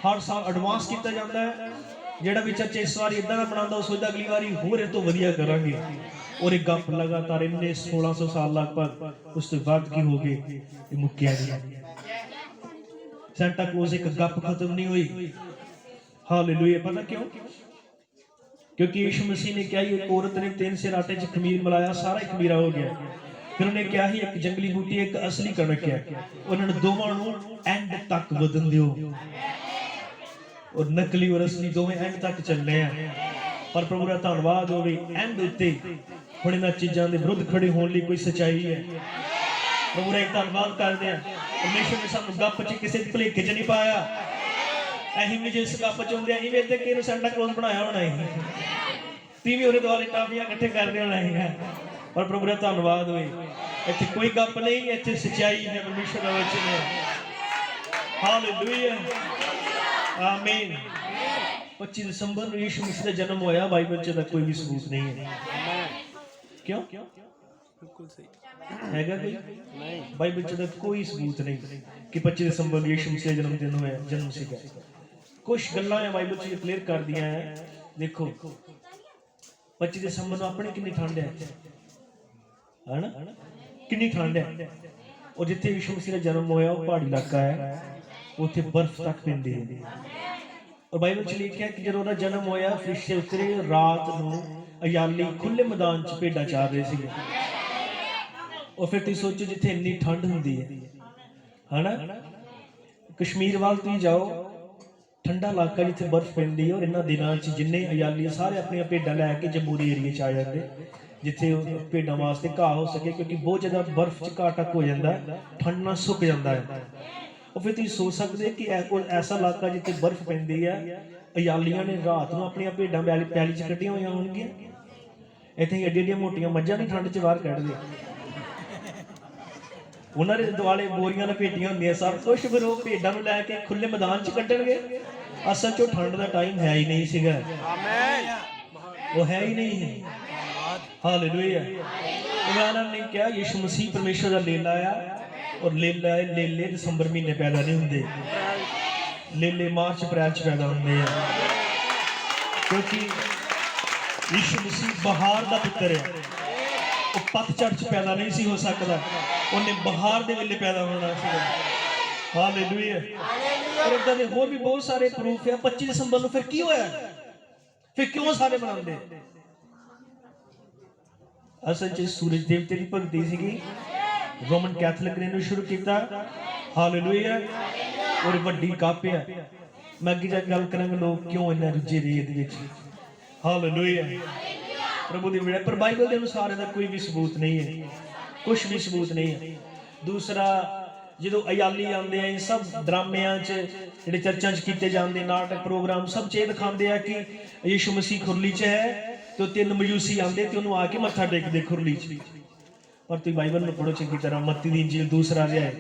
हर साल एडवांस किया जाता है ਜਿਹੜਾ ਵੀ ਚਰਚ ਇਸ ਵਾਰੀ ਇਦਾਂ ਦਾ ਬਣਾਉਂਦਾ ਉਹ ਸੋਚਦਾ ਅਗਲੀ ਵਾਰੀ ਹੋਰ ਇਹ ਤੋਂ ਵਧੀਆ ਕਰਾਂਗੇ ਔਰ ਇਹ ਗੱਪ ਲਗਾਤਾਰ ਇੰਨੇ 1600 ਸਾਲ ਲਗਭਗ ਉਸ ਤੋਂ ਬਾਅਦ ਕੀ ਹੋ ਗਏ ਇਹ ਮੁੱਕਿਆ ਨਹੀਂ ਸੈਂਟਾ ਕਲੌਜ਼ ਇੱਕ ਗੱਪ ਖਤਮ ਨਹੀਂ ਹੋਈ ਹਾਲੇਲੂਇਆ ਪਤਾ ਕਿਉਂ क्योंकि यीशु मसीह ने क्या ही एक औरत ने 3 सेर आटे च खमीर मिलाया सारा ही खमीरा हो गया फिर उन्हें क्या ही एक जंगली बूटी एक असली कणक है उन्होंने दोवां नूं एंड तक वधन दिओ और नकली और असली दोवें एंड तक चलने हैं पर प्रभु का धन्यवाद होवे एंड उत्ते हुण इन्हां चीज़ां दे विरुद्ध खड़े होने लई कोई सच्चाई है प्रभु का धन्यवाद करदे हैं परमेश्वर ने सानूं गप च किसी भुलेखे च नहीं पाया असीं भी जिस गप च हुंदे असीं भी इत्थे किहनूं सेंटा क्लॉज बनाया होना है ती भी उहदे दुआले टाफियां इकट्ठे करदे होना है पर प्रभु का धन्यवाद होवे इत्थे कोई गप नहीं इत्थे सच्चाई है परमेश्वर दा वचन है हालेलुया आमीन 25 दसंबर ਨੂੰ ਯਿਸੂ ਮਸੀਹ ਦਾ ਜਨਮ ਹੋਇਆ ਬਾਈਬਲ 'ਚ ਦਾ ਕੋਈ ਵੀ ਸਬੂਤ ਨਹੀਂ ਹੈ ਕਿਉਂ ਬਿਲਕੁਲ ਸਹੀ ਹੈਗਾ ਕੋਈ ਨਹੀਂ ਬਾਈਬਲ 'ਚ ਦਾ ਕੋਈ ਸਬੂਤ ਨਹੀਂ ਕਿ 25 ਦਸੰਬਰ ਨੂੰ ਯਿਸੂ ਮਸੀਹ ਦਾ ਜਨਮ ਦਿਨ ਹੋਇਆ ਜਨਮ ਸੀਗਾ ਕੁਝ ਗੱਲਾਂ ਹੈ ਬਾਈਬਲ 'ਚ ਕਲੀਅਰ ਕਰਦੀਆਂ ਹੈ ਦੇਖੋ 25 ਦਸੰਬਰ ਨੂੰ ਆਪਣੀ ਕਿੰਨੀ ਠੰਡ ਹੈ ਹਨਾ ਕਿੰਨੀ ਠੰਡ ਹੈ ਉਹ ਜਿੱਥੇ ਯਿਸੂ ਮਸੀਹ ਦਾ ਜਨਮ ਹੋਇਆ ਉਹ ਪਹਾੜੀ ਇਲਾਕਾ ਹੈ ਉੱਥੇ ਬਰਫ਼ ਤੱਕ ਪੈਂਦੀ ਹੈ और बाइबल च लिखा कि जब उहदा जन्म होया फरिश्ते उतरे रात नूं अयाली खुले मैदान च भेडां चार रहे थे और फिर तुसीं सोचो जिथे इन्नी ठंड हुंदी है ना कश्मीर वाल तुसीं जाओ ठंडा इलाका जिथे बर्फ पैंदी है और इन्हां दिनां च जिन्ने अयाली सारे अपनी भेडां लैके जम्मूरी एरिए च आ जाते जिथे भेडां वास्ते घाह हो सके क्योंकि बहुत ज़्यादा बर्फ च घाह टक हो जाता है ठंड नाल सुक जाता है और फिर तुम सोच सकते कि ऐसा इलाका जिथे बर्फ पैंदी है अयालियां ने रात को अपन भेडां पैली च कट्टियां हुई होणगियां इत्थे एड्डी एड्डियां मोटियां मझां नहीं ठंड च बाहर कढदे उन्हां दे दुआले बोरियां लपेटियां हुंदियां सब कुछ फिर वो भेडां नूं लैके खुले मैदान च कड्ढणगे असल च ठंड का टाइम है ही नहीं सीगा आमीन वो है ही नहीं हालेलुया इमरान ने क्या यीशु मसीह परमेश्वर का लेला आया और लेले दसंबर महीने पैदा नहीं होंगे लेले मार्च अप्रैल च पैदा होंगे क्योंकि यीशु मसीह बहार का पुत्र है वो पतझड़ च पैदा नहीं सी हो सकता ਉਹਨੇ ਬਹਾਰ ਦੇ ਵੇਲੇ ਪੈਦਾ ਹੋਣਾ ਸੀਗਾ। ਹਾਲੇਲੂਇਆ। और इदा दे होर भी बहुत सारे प्रूफ है। 25 दिसंबर ਨੂੰ ਫਿਰ ਕੀ ਹੋਇਆ, ਫਿਰ ਕਿਉਂ ਸਾਰੇ ਮਨਾਉਂਦੇ? ਅਸਲ 'ਚ ਸੂਰਜ ਦੇਵਤੇ ਦੀ ਭਗਤੀ ਸੀਗੀ। ਰੋਮਨ ਕੈਥੋਲਿਕ ਨੇ ਇਹਨੂੰ ਸ਼ੁਰੂ ਕੀਤਾ। ਹਾਲੇਲੂਇਆ। ਔਰ ਵੱਡੀ ਕਾਪ ਹੈ। ਮੈਂ ਅੱਗੇ ਜਾ ਕੇ ਗੱਲ ਕਰਾਂਗਾ ਲੋਕ ਕਿਉਂ ਇੰਨਾ ਰੁੱਝੇ ਰਹੇ ਇਹਦੇ ਵਿੱਚ। ਹਾਲੇਲੂਇਆ। ਪ੍ਰਭੂ ਦੀ ਮਿਹਰ। ਪਰ ਬਾਈਬਲ ਦੇ ਅਨੁਸਾਰ ਇਹਦਾ ਕੋਈ ਵੀ ਸਬੂਤ ਨਹੀਂ ਹੈ, ਕੁਝ ਵੀ ਸਬੂਤ ਨਹੀਂ ਹੈ। ਦੂਸਰਾ, ਜਦੋਂ ਅਯਾਲੀ ਆਉਂਦੇ ਆ, ਸਭ ਡਰਾਮਿਆਂ 'ਚ ਜਿਹੜੇ ਚਰਚਾਂ 'ਚ ਕੀਤੇ ਜਾਂਦੇ ਨਾਟਕ ਪ੍ਰੋਗਰਾਮ ਸਭ 'ਚ ਇਹ ਦਿਖਾਉਂਦੇ ਆ ਕਿ ਯਿਸੂ ਮਸੀਹ ਖੁਰਲੀ 'ਚ ਹੈ ਤੇ 3 ਮਜੂਸੀ ਆਉਂਦੇ ਤੇ ਉਹਨੂੰ ਆ ਕੇ ਮੱਥਾ ਟੇਕਦੇ ਖੁਰਲੀ 'ਚ। ਪਰ ਤੁਸੀਂ ਬਾਈਬਲ ਨੂੰ ਪੜ੍ਹੋ ਚੰਗੀ ਤਰ੍ਹਾਂ, ਮੱਤੀ ਦੀ ਇੰਜੀਲ ਦੂਸਰਾ ਅਧਿਆਇ,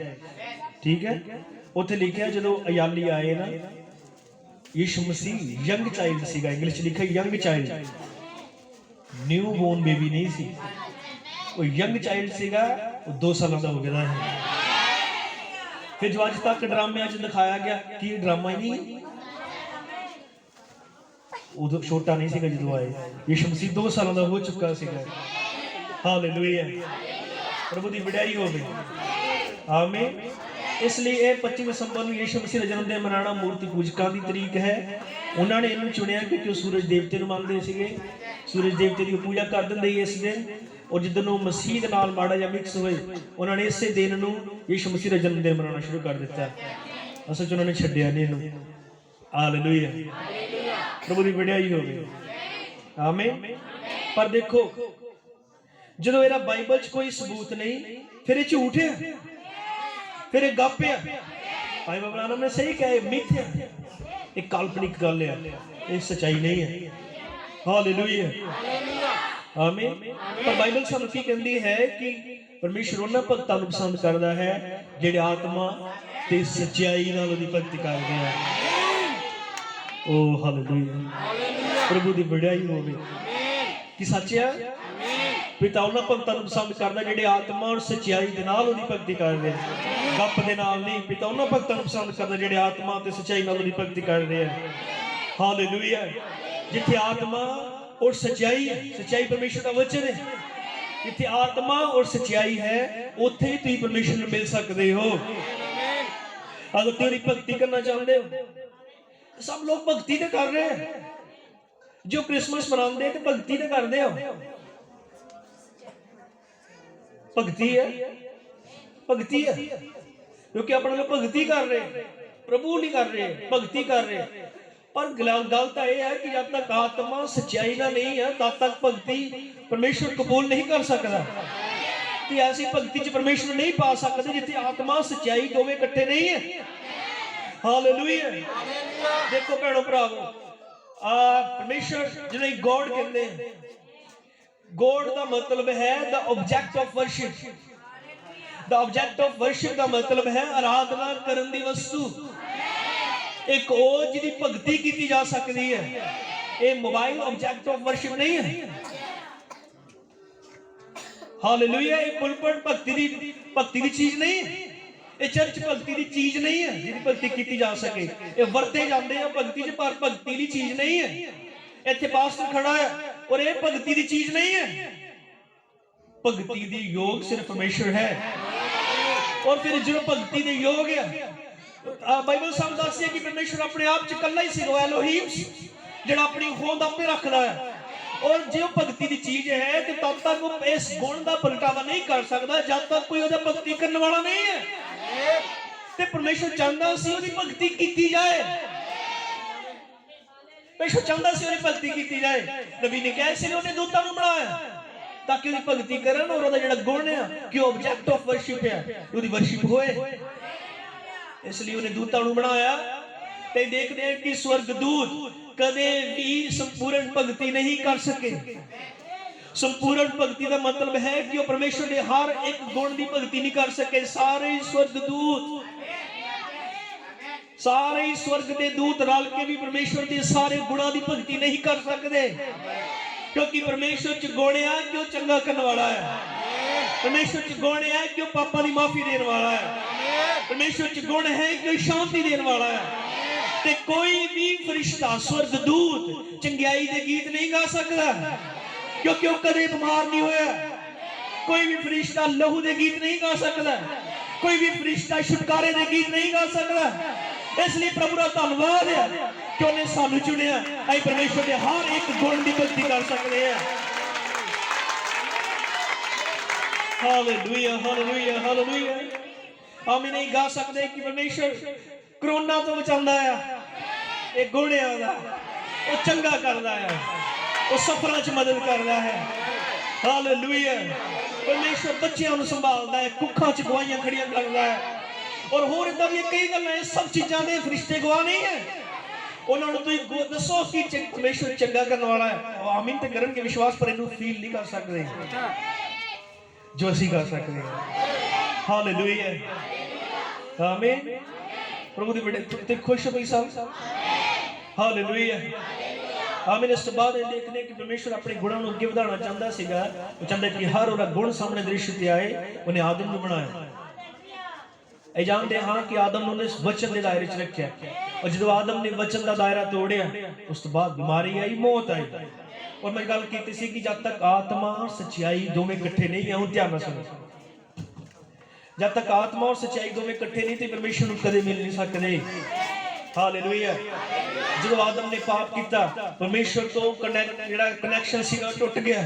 ਠੀਕ ਹੈ, ਉੱਥੇ ਲਿਖਿਆ ਜਦੋਂ ਅਯਾਲੀ ਆਏ ਨਾ, ਯਿਸੂ ਮਸੀਹ ਯੰਗ ਚਾਈਲਡ ਸੀਗਾ। ਇੰਗਲਿਸ਼ 'ਚ ਲਿਖਿਆ young child, new born baby ਨਹੀਂ ਸੀ, ਉਹ ਯੰਗ ਚਾਈਲਡ ਸੀਗਾ। ਉਹ 2 ਸਾਲਾਂ ਦਾ ਹੋ ਗਿਆ ਹੈ। ਫਿਰ ਜੋ ਅੱਜ ਤੱਕ ਡਰਾਮਿਆਂ 'ਚ ਦਿਖਾਇਆ ਗਿਆ, ਕੀ ਡਰਾਮਾ ਹੀ ਨਹੀਂ, ਉਦੋਂ ਛੋਟਾ ਨਹੀਂ ਸੀਗਾ ਜਦੋਂ ਆਏ। ਯਿਸੂ ਮਸੀਹ 2 ਸਾਲਾਂ ਦਾ ਹੋ ਚੁੱਕਾ ਸੀਗਾ। ਹਾਲੇਲੂਇਆ। ਪ੍ਰਭੂ ਦੀ ਵਡਿਆਈ ਹੋਵੇ। ਆਮੀਨ। ਇਸ ਲਈ ਇਹ 25 ਦਸੰਬਰ ਨੂੰ ਯਿਸੂ ਮਸੀਹ ਦਾ ਜਨਮ ਦਿਨ ਮਨਾਉਣਾ ਮੂਰਤੀ ਪੂਜਕਾਂ ਦੀ ਤਰੀਕ ਹੈ। ਉਹਨਾਂ ਨੇ ਇਹਨੂੰ ਚੁਣਿਆ ਕਿਉਂਕਿ ਉਹ ਸੂਰਜ ਦੇਵਤੇ ਨੂੰ ਮੰਨਦੇ ਸੀਗੇ, ਸੂਰਜ ਦੇਵਤੇ ਦੀ ਪੂਜਾ ਕਰ ਦਿੰਦੇ ਇਸ ਦਿਨ। ਔਰ ਜਿੱਦਣ ਉਹ ਮਸੀਹ ਦੇ ਨਾਲ ਮਾੜਾ ਜਿਹਾ ਮਿਕਸ ਹੋਏ, ਉਹਨਾਂ ਨੇ ਇਸੇ ਦਿਨ ਨੂੰ ਯਿਸੂ ਮਸੀਹ ਦਾ ਜਨਮ ਦਿਨ ਮਨਾਉਣਾ ਸ਼ੁਰੂ ਕਰ ਦਿੱਤਾ। ਅਸਲ 'ਚ ਉਹਨਾਂ ਨੇ ਛੱਡਿਆ ਨਹੀਂ ਇਹਨੂੰ। ਹਾਲੇਲੂਇਆ। ਪ੍ਰਭੂ ਦੀ ਵਡਿਆਈ ਹੋਵੇ। ਆਮੀਨ। ਪਰ ਦੇਖੋ, ਜਦੋਂ ਇਹਦਾ ਬਾਈਬਲ 'ਚ ਕੋਈ ਸਬੂਤ ਨਹੀਂ, ਫਿਰ ਇਹ ਝੂਠ ਹੈ, ਫਿਰ ਇਹ ਗੱਪ ਹੈ। ਭਾਈ ਬਾਬਾ ਨਾਮ ਨੇ ਸਹੀ ਕਿਹਾ, ਇਹ ਮਿਥ ਹੈ, ਇਹ ਕਾਲਪਨਿਕ ਗੱਲ ਹੈ, ਇਹ ਸੱਚਾਈ ਨਹੀਂ ਹੈ। ਹਾਲੇਲੂਇਆ। ਆਮੀਨ। ਪਰ ਬਾਈਬਲ ਸਾਨੂੰ ਕੀ ਕਹਿੰਦੀ ਹੈ ਕਿ ਪਰਮੇਸ਼ਰ ਉਹਨਾਂ ਭਗਤਾਂ ਨੂੰ ਪਸੰਦ ਕਰਦਾ ਹੈ ਜਿਹੜੇ ਆਤਮਾ ਤੇ ਸੱਚਾਈ ਨਾਲ ਉਹਦੀ ਭਗਤੀ ਕਰਦੇ ਆ। ਓ ਹਾਲੇਲੂਇਆ। ਪ੍ਰਭੂ ਦੀ ਵਡਿਆਈ ਹੋਵੇ। ਕਿ ਸੱਚ ਆ, ਪਿਤਾ ਉਹਨਾਂ ਭਗਤਾਂ ਨੂੰ ਪਸੰਦ ਕਰਦਾ ਜਿਹੜੇ ਆਤਮਾ ਔਰ ਸੱਚਾਈ ਦੇ ਨਾਲ ਉਹਦੀ ਭਗਤੀ ਕਰਦੇ ਆ, ਗੱਪ ਦੇ ਨਾਲ ਨਹੀਂ। ਪਿਤਾ ਉਹਨਾਂ ਭਗਤਾਂ ਨੂੰ ਪਸੰਦ ਕਰਦਾ ਜਿਹੜੇ ਆਤਮਾ ਤੇ ਸੱਚਾਈ ਨਾਲ ਉਹਦੀ ਭਗਤੀ ਕਰਦੇ ਆ। ਹਾਲੇਲੂਇਆ। ਜਿੱਥੇ ਆਤਮਾ और सच्चाई है, सच्चाई परमेश्वर का वचन है, जिथे आत्मा और सच्चाई है उत्थे ही तुम परमेश्वर ਨੂੰ ਮਿਲ सकते हो। अगर तेरी भक्ति करना चाहते हो, सब लोग भक्ति तो कर रहे हैं, जो क्रिसमस मनाते हैं भक्ति तो करते हो, भक्ति है, भक्ति है, क्योंकि अपने लोग भक्ति कर रहे, प्रभु नहीं कर रहे, भक्ति कर रहे। पर गल तो यह है कि जब तक आत्मा सच्चाई ना नहीं है तब तक भक्ति परमेश्वर कबूल नहीं कर सकता। तो ऐसी भक्ति च परमेश्वर नहीं पा सकते जिथे आत्मा सच्चाई दोवें इकट्ठे नहीं है। हालेलुया। देखो भैणों भरावो, परमेश्वर जिन्हें गॉड कहते हैं, गॉड का मतलब है the object of worship. The object of worship का मतलब है आराधना करने की वस्तु, एक और जिहदी भगती की जा सकती है। ये मोबाइल ऑब्जेक्ट ऑफ वर्शिप नहीं है। हालेलुया। ये पुलपट भक्ति की चीज नहीं है, ये चर्च भक्ति की चीज नहीं है जिहदी भक्ति की जा सके। ये वरते जाते हैं भक्ति च, पर भक्ति की चीज नहीं है। इत्थे पास्टर खड़ा है और ये भक्ति की चीज नहीं है। भक्ति दी योग सिर्फ परमेश्वर है। और फिर जो भक्ति दे योग है, बाइबल सानू दसदी है कि परमेश्वर अपने आप च कल्ला ही सीगा, एलोहीम जिहड़ा अपनी होंद आपे रखदा है। और जो भक्ति की चीज है तो तब तक वो इस गुण का पलटावा नहीं कर सकता जब तक कोई उहदा भक्ति करने वाला नहीं है। ते परमेश्वर चाहता सी उहदी भक्ति की जाए, परमेश्वर चाहता सी उहदी भक्ति की जाए। नबी ने कहा इसलिए उन्हें दूतां नूं बनाया ताकि उहदी भक्ति करन और उहदा जिहड़ा गुण है कि ऑब्जेक्ट ऑफ वर्शिप है उहदी वर्शिप होए। इसलिए उन्हें दूतां नूं बनाया। ते देखते हैं कि स्वर्गदूत कदे भी संपूर्ण भक्ति नहीं कर सके। संपूर्ण भक्ति का मतलब है कि वो परमेश्वर के हर एक गुण की भक्ति नहीं कर सके। सारे स्वर्गदूत, सारे स्वर्ग के दूत रल के भी परमेश्वर के सारे गुणों की भक्ति नहीं कर सकते, क्योंकि परमेश्वर च गुण है कि वो चंगा करने वाला है। परमेश्वर च गुण है कि वो पापां की माफी देने वाला है। परमेश्वर च गुण है कि वो शांति देने वाला है। ते कोई भी फरिश्ता स्वर्गदूत चंगियाई दे गीत नहीं गा सकता, क्योंकि वो कदे बीमार नहीं होया, कोई भी फरिश्ता लहू के गीत नहीं गा सकता, कोई भी फरिश्ता छुटकारे के गीत नहीं गा सकता। इसलिए प्रभु का धन्यवाद है कि उन्हें सानू चुनिया, अं परमेश्वर के हर एक गुण की भक्ति कर सकते हैं। Hallelujah hallelujah hallelujah. हम नहीं गा सकते कि परमेश्वर कोरोना तो बचाता है, एक गुण है वो चंगा करता है, वो सफर च मदद करता है। हालेलुया। परमेश्वर बच्चों को संभालता है, कुखा च गवाइयां खड़ियां करता है, और होर इदां दी कई गल्लां, सब चीज़ां दे फरिश्ते गवाह नहीं है। उन्होंने तुसीं दसो कि परमेश्वर चंगा करने वाला है, आमीन तो करनगे विश्वास, पर इनू फील नहीं कर सकते जो असीं कर सकते हैं। हालेलुया आमीन। प्रभु दे बड़े ते खुश होई सब। हालेलुया आमीन। इस बाद देखने कि परमेश्वर अपने गुणों को अगे बढ़ाना चाहता सीगा, वो चाहता कि हर वो गुण सामने दृश्य ते आए। उन्हें आदम को बनाया, ये जानते हाँ कि आदम ने उस वचन के दायरे च रखा, और जो आदम ने वचन का दायरा तोड़िया उस तो बाद बीमारी आई, मौत आई। और मैं गल की थी कि जब तक आत्मा और सच्चाई दोवें इकट्ठे नहीं है, ध्यान ना सुनो, जब तक आत्मा और सच्चाई दोवें इकट्ठे नहीं थे परमेश्वर को कदे मिल नहीं सकते। हालेलुया। जो आदम ने पाप किया, परमेश्वर तो कनैक्शन सीगा टुट गया,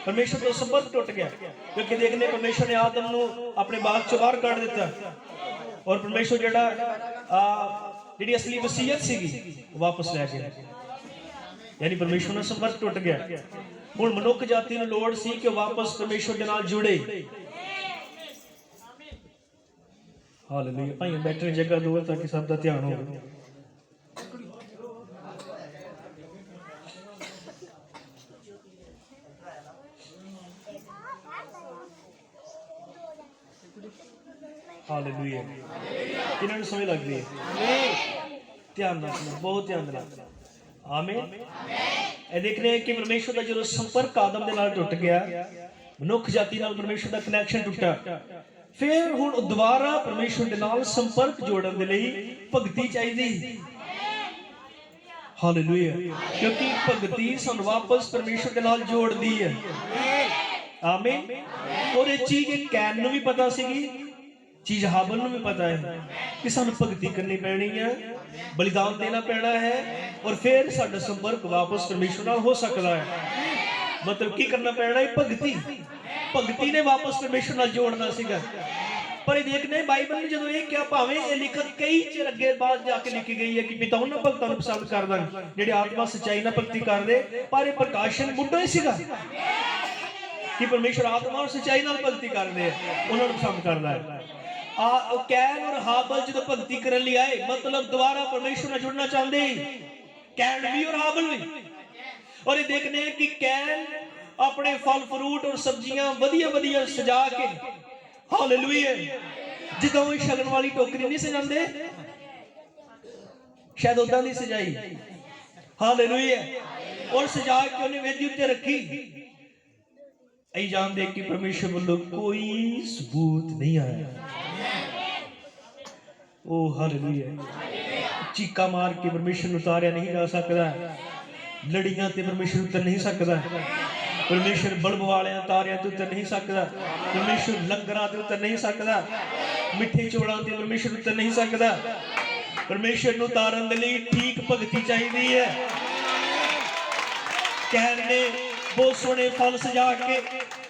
परमेश्वर तो संबंध टुट गया, क्योंकि देखने परमेश्वर ने आदम को अपने बाग चों बाहर कढ़ दिता, और परमेश्वर जिहड़ी असली वसीयत सीगी वापस लै गया, यानी परमेश्वर का संबंध टुट गया। हुण मनुख जाति नूं लोड़ सी कि वापस परमेश्वर दे नाल जुड़े। हालेलुया। भाई बैठने जगह दो ताकि सब दा ध्यान हो। हालेलुया। किन्हां नूं समझ लग रही है? ध्यान नाल सुनो, बहुत ध्यान नाल। आमीन। ये देखने कि परमेश्वर का जो संपर्क आदम दे नाल टुट गया, मनुख जाति नाल परमेश्वर का कनैक्शन टुटा, फिर हुण दोबारा परमेश्वर दे नाल संपर्क जोड़न दे लई भगती चाहिदी। हालेलुया। क्योंकि भगती सानू वापस परमेश्वर दे नाल जोड़दी है। आमीन। और ये चीज कैन नूं भी पता सीगी, चीज हाबल नूं भी पता है कि सानू भगती करनी पैनी है, बलिदान देना पैना है, और फिर साडा संपर्क वापस परमेश्वर नाल हो सकता है। मतलब की करना पैना है? भगती। भगती ने वापस परमेश्वर नाल जोड़ना सीगा। पर ये देखने बाइबल ने जो ये क्या, भावें ये लिखत कई चिर अगे बाद जाके लिखी गई है कि पिता उन्हां भगतां नूं पसंद करदा जिहड़े आत्मा सच्चाई नाल भगती करदे, पर ये प्रकाशन मुद्दा ही सीगा कि परमेश्वर आत्मा और सच्चाई नाल भगती करदे, उन्हां नूं पसंद करदा है। कैन और हाबल जो भगती करने लिए आए, मतलब दोबारा परमेश्वर से जुड़ना चाहते, कैन भी और हाबल भी। और ये देखने कि कैन अपने फल फ्रूट और सब्जियां वधिया वधिया सजा के, हालेलुया, जिद्दां ओह शगन वाली टोकरी नहीं सजांदे, शायद उदां दी सजाई, हालेलुया, और सजा के उन्हें वेदी उत्ते रखी। ऐ जानदे कि परमेश्वर वालों कोई सबूत नहीं आया। ओ हालेलुया। चीका मार के परमेश्वर उतारिया नहीं जा सकता, लड़ियां ते परमेश्वर उतर नहीं सकता, परमेश्वर बल्ब वाले तारियां ते उतर नहीं सकता, परमेश्वर लंगरां ते उतर नहीं सकता, मिठे चौलां ते परमेश्वर उतर नहीं सकता। परमेश्वर नूं उतारन दे लई ठीक भगती चाहिदी है। कहने बहुत सोहने फल सजा के,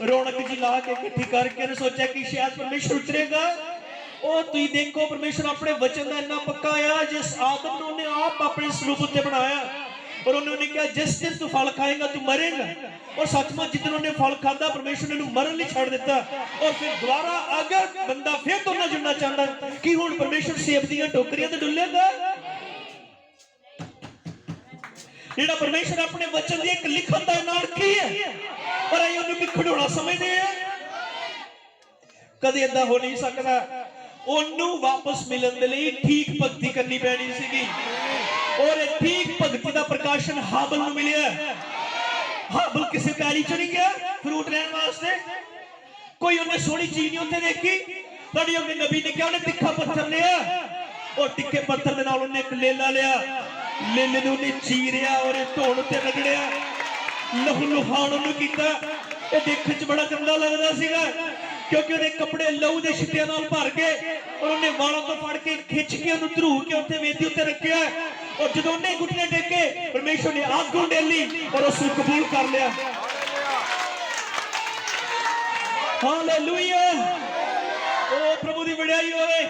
रौनक जी ला के इकट्ठी करके सोचा कि शायद परमेश्वर उतरेगा। और तुम देखो परमेश्वर अपने वचन का इतना पक्का आया, जिस आदम ने उन्हें आप अपने स्वरूप उत्ते बनाया, और उन्होंने कहा जिस दिन तू फल खाएगा तू मरेगा, और सचमुच जिस दिन उन्हें फल खाता परमेश्वर ने मरन नहीं छड़ दिता। और फिर दोबारा अगर बंदा फिर तो ना जुड़ना चाहता कि हुण परमेश्वर सेब दी टोकरियां ते डुल्लेगा। जेड़ा परमेश्वर अपने वचन की एक लिखत का ऐलान की है, पर असीं उहनूं खिडौना समझदे हैं। कदे इदां हो नहीं सकता। उन्होंने वापस मिलन दे लई ठीक भगती करनी पैनी सीगी, और ठीक भगती का प्रकाशन हाबल नूं मिलिया। हाबल किसी पैली च नहीं गया फ्रूट लैण वास्ते, कोई उन्हें सोहनी चीज नहीं उत्थे देखी। तुहाडे अगे नबी ने कहा उन्हें तिखा पत्थर लिया, और तिखे पत्थर दे नाल उन्हें एक लेला लिया, लेले नूं उन्हें चीरिया और धोण उत्ते रगड़िया, लहू लुहाण उन्हें कीता, ਇਹ ਦੇਖਣ 'ਚ ਬੜਾ ਗੰਦਾ ਲੱਗਦਾ ਸੀਗਾ क्योंकि ਉਹਦੇ ਕੱਪੜੇ ਲਹੂ ਦੇ ਛਿੱਟਿਆਂ ਨਾਲ ਭਰ ਗਏ और ਉਹਨੇ ਵਾਲਾਂ ਤੋਂ ਫੜ ਕੇ ਖਿੱਚ ਕੇ ਉਹਨੂੰ ਧਰੂ ਕੇ ਉੱਥੇ ਵੇਦੀ ਉੱਤੇ ਰੱਖਿਆ और ਜਦੋਂ ਉਹਨੇ ਘੁੱਟਨੇ ਟੇਕੇ परमेश्वर ने आग ढूंढेली और ਉਸ ਨੂੰ कबूल कर लिया। हालेलुया। ओ प्रभु दी वडियाई होवे।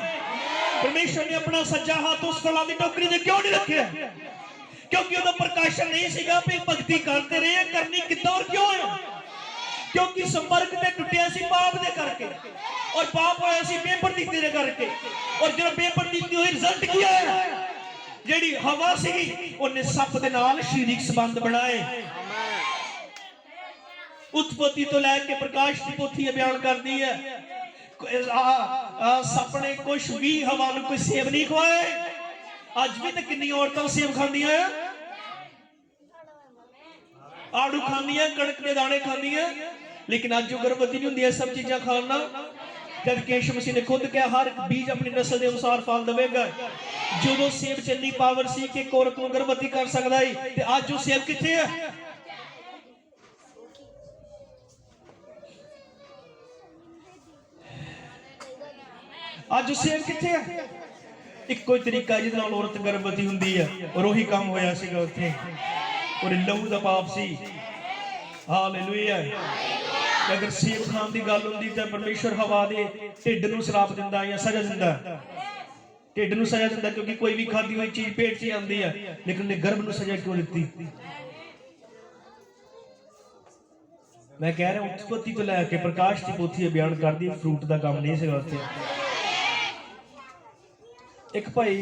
परमेश्वर ने अपना सज्जा हाथ उस फलां दी टोकरी दे क्यों नहीं रखिया? क्योंकि ਉਹਦਾ प्रकाशन नहीं सीगा भी भक्ति करते रहे करनी कितना और क्यों है? क्योंकि संपर्क ते टुटिया सी पाप दे करके और पाप होया सी बेपरदीती दे करके और जो बेपरदीती होई रिजल्ट किया है जेडी हवा सीगी ਉਹਨੇ ਸੱਪ ਦੇ ਨਾਲ शारीरिक संबंध बनाए। उत्पत्ति तो लैके प्रकाश की पोथी बयान करती है सप ने कुछ भी हवा नूं कोई सेब नहीं खवाए। अज भी तो कितनी औरतां सेब खांदियां आड़ू खांदियां कणक के दाने खांदियां लेकिन अज जो गर्भवती नहीं हुंदी सब चीज़ां खाना जबकि यीशु मसीह ने खुद कहा हर बीज अपनी नस्ल के अनुसार फल देगा। जो सेब च इन्नी पावर सी कि एक औरत को गर्भवती कर सकता है ते अज जो सेब किथे है? अज सेब किथे है? इको ही तरीका जिहदे नाल औरत गर्भवती हुंदी है और वही काम होया सीगा उत्थे और लहू दा पाप सी। हालेलुया। अगर सेब खान की गल होंदी तो परमेश्वर हवा दे ढिड नूं श्राप दिंदा या सजा दिंदा। ढिड नूं सजा दिंदा क्योंकि कोई भी खाधी हुई चीज पेट च आंदी है लेकिन उन्हें गर्भ नूं सजा क्यों दी? मैं कह रहा उत्पत्ति तो लैके प्रकाश की पोथी बयान कर दी फ्रूट का काम नहीं सीगा उत्थे। एक भाई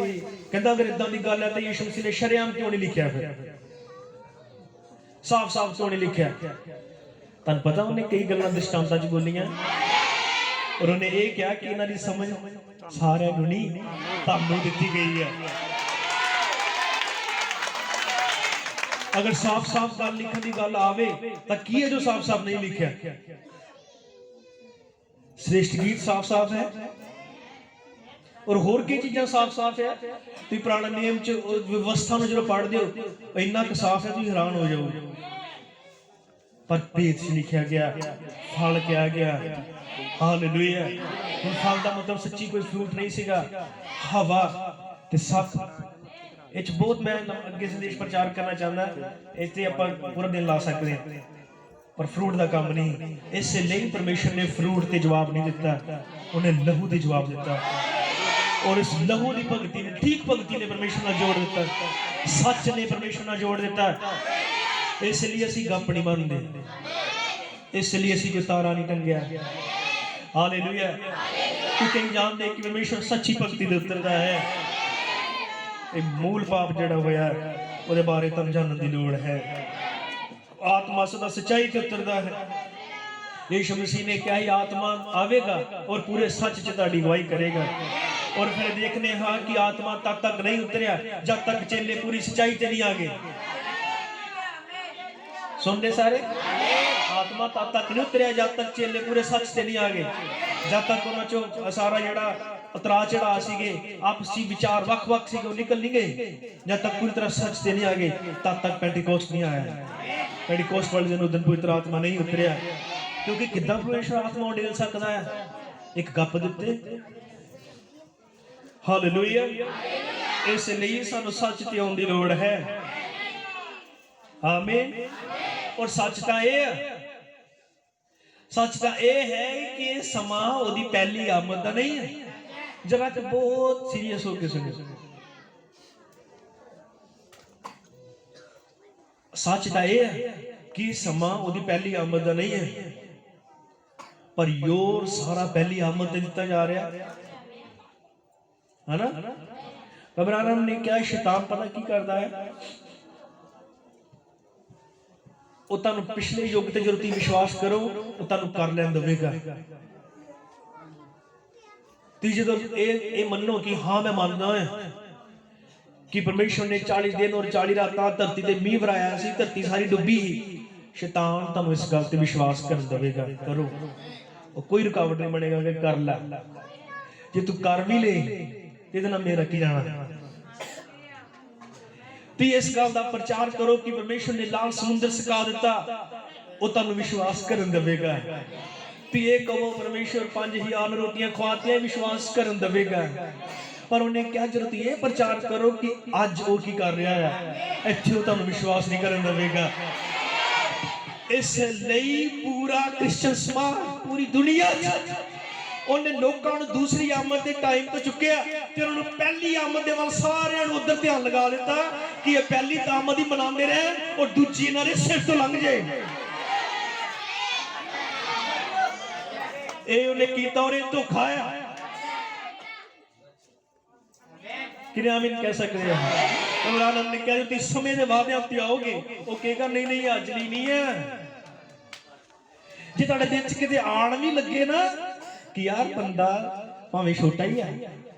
कहता अगर इदां दी गल है तो यीशु मसीह ने शरेआम क्यों नहीं लिखिया? फिर साफ साफ क्यों नहीं लिखिया? तन पता उन्हें कई गल्लां दृष्टांतां च बोलियां और उन्हें ये कहा कि इन्हां दी समझ सारे नूं नहीं तुहानूं दित्ती गई है। अगर साफ साफ गल लिखण दी गल आवे तां की है जो साफ साफ नहीं लिखिया? श्रेष्ठ गीत साफ साफ है और होर की चीज़ां साफ साफ है। तुसीं पुराने नियम च व्यवस्था नूं जदों पढ़दे हो इन्ना क साफ है तुसीं हैरान हो जाओगे। पर भेद च लिखा गया फल क्या गया। हालेलुया। हुण फल दा मतलब सच्ची कोई फ्रूट नहीं सीगा हवा ते सप। इच बहुत मैं अगे संदेश प्रचार करना चाहता इत्थे आपां पूरा दिन ला सकते हैं पर फ्रूट का काम नहीं। इसलिए परमेश्वर ने फ्रूट ते जवाब नहीं दिता उन्हें लहू दे जवाब दिता और इस लहू की भगती ने ठीक भगती ने परमेश्वर नाल जोड़ दिता सच ने परमेश्वर नाल जोड़ दिता। इसलिए असी गप नहीं मानते इसलिए असी कोई तारा नहीं टंगिया। हालेलुया। क्योंकि जानते कि परमेश्वर सच्ची भगती दे उतरदा है। ये मूल पाप जिहड़ा होया उहदे बारे तुहानूं जानन दी लोड़ है। आत्मा सदा सच्चाई ते उतरदा है। यीशु मसीह ने कहा आत्मा आवेगा और पूरे सच च तुहाडी अगुवाई करेगा और फिर देखने हाँ कि आत्मा तब तक नहीं उतरिया जब तक चेले पूरी सच्चाई ते नहीं आ गए। सुनते सारे? आत्मा तब तक नहीं उतरिया जब तक चेले पूरे सच से नहीं आ गए। जब तक उन्हां चों सारा जिहड़ा उतरा चढ़ा सीगे आपसी विचार वख वख सीगे निकल नहीं गए जब तक पूरी तरह सच से नहीं आ गए तब तक पेंटिकोस्ट नहीं आया। पेंटिकोस्ट वाले दिन उस दिन पूरी तरह आत्मा नहीं उतरिया क्योंकि किद्दां परमेश्वर आत्मा उडेल सकदा है एक गप दे उत्ते। हालेलुया। इसलिए सानू सच ते आउण दी लोड़ है। आमीन। और सच तां ये है कि समा ओदी पहली आमद दा नहीं है। जगह ते बहुत सीरियस होके सुनो। सच तां ये है कि समा ओदी पहली आमद दा नहीं है पर योर सारा पहली आमद ते दिता जा रहा है ना। अब्राहम ने क्या शैतान पता की करता है वो तुहानू पिछले युग ते जो तुसीं विश्वास करो वो तुहानू कर लैन देगा। तुसीं जदों ये मनो कि हाँ मैं मानदा है कि परमेश्वर ने 40 दिन और 40 रातां धरती ते मींह वराया सी धरती सारी डुबी ही शैतान तुहानू इस गल ते विश्वास कर देगा। करो वो कोई रुकावट नहीं बनेगा कि कर ला। जे तू कर भी ले ਇਹਦੇ ਨਾਲ ਮੇਰਾ ਕੀ ਜਾਣਾ। ਤੇ ਇਸ ਗੱਲ ਦਾ ਪ੍ਰਚਾਰ करो कि परमेश्वर ने लाल समुद्र सिखा दिता ਉਹ ਤੁਹਾਨੂੰ ਵਿਸ਼ਵਾਸ ਕਰਨ ਦੇਵੇਗਾ ਵੀ ਇਹ ਕਹੋ ਪਰਮੇਸ਼ਰ 5000 ਰੋਟੀਆਂ ਖਵਾਤੀਆਂ, ਵਿਸ਼ਵਾਸ ਕਰਨ ਦੇਵੇਗਾ। ਪਰ ਉਹਨੇ ਕਿਹਾ ਜਦੋਂ ਤੁਸੀਂ ਇਹ ਪ੍ਰਚਾਰ ਕਰੋ ਕਿ ਅੱਜ ਉਹ ਕੀ ਕਰ ਰਿਹਾ ਹੈ, ਇੱਥੇ ਉਹ ਤੁਹਾਨੂੰ ਵਿਸ਼ਵਾਸ ਨਹੀਂ ਕਰਨ ਦੇਵੇਗਾ। ਇਸ ਲਈ ਪੂਰਾ ਕ੍ਰਿਸਚਨ ਸਮਾਜ, ਪੂਰੀ ਦੁਨੀਆ 'ਚ ਉਹਨੇ ਲੋਕਾਂ ਨੂੰ ਦੂਸਰੀ ਆਮਦ ਦੇ ਟਾਈਮ ਤੋਂ ਚੁੱਕਿਆ ਤੇ ਉਹਨਾਂ ਨੂੰ ਪਹਿਲੀ ਆਮਦ ਦੇ ਵੱਲ ਸਾਰਿਆਂ ਨੂੰ ਉਧਰ ਧਿਆਨ ਲਗਾ ਦਿੱਤਾ ਕਿ ਇਹ ਪਹਿਲੀ ਤਾਂ ਆਮਦ ਹੀ ਮਨਾਉਂਦੇ ਰਹੇ ਔਰ ਦੂਜੀ ਇਹਨਾਂ ਦੇ ਸਿਰ ਤੋਂ ਲੰਘ ਜਾਏ। ਇਹ ਉਹਨੇ ਕੀਤਾ ਔਰ ਇਹ ਧੋਖਾ ਆ। ਕਿਨੇ ਆਮੀਨ ਕਹਿ ਸਕਦੇ ਆ? ਕੁਰਾਨ ਨੇ ਕਿਹਾ ਤੁਸੀਂ ਸਮੇਂ ਦੇ ਵਾਅਦਿਆਂ ਉੱਤੇ ਆਓਗੇ, ਉਹ ਕਹੇਗਾ ਨਹੀਂ ਨਹੀਂ ਅੱਜ ਲਈ ਨਹੀਂ ਹੈ। ਜੇ ਤੁਹਾਡੇ ਦਿਲ 'ਚ ਕਿਤੇ ਆਣ ਵੀ ਲੱਗੇ ਨਾ ਕਿ ਯਾਰ ਬੰਦਾ ਭਾਵੇਂ ਛੋਟਾ ਹੀ ਆ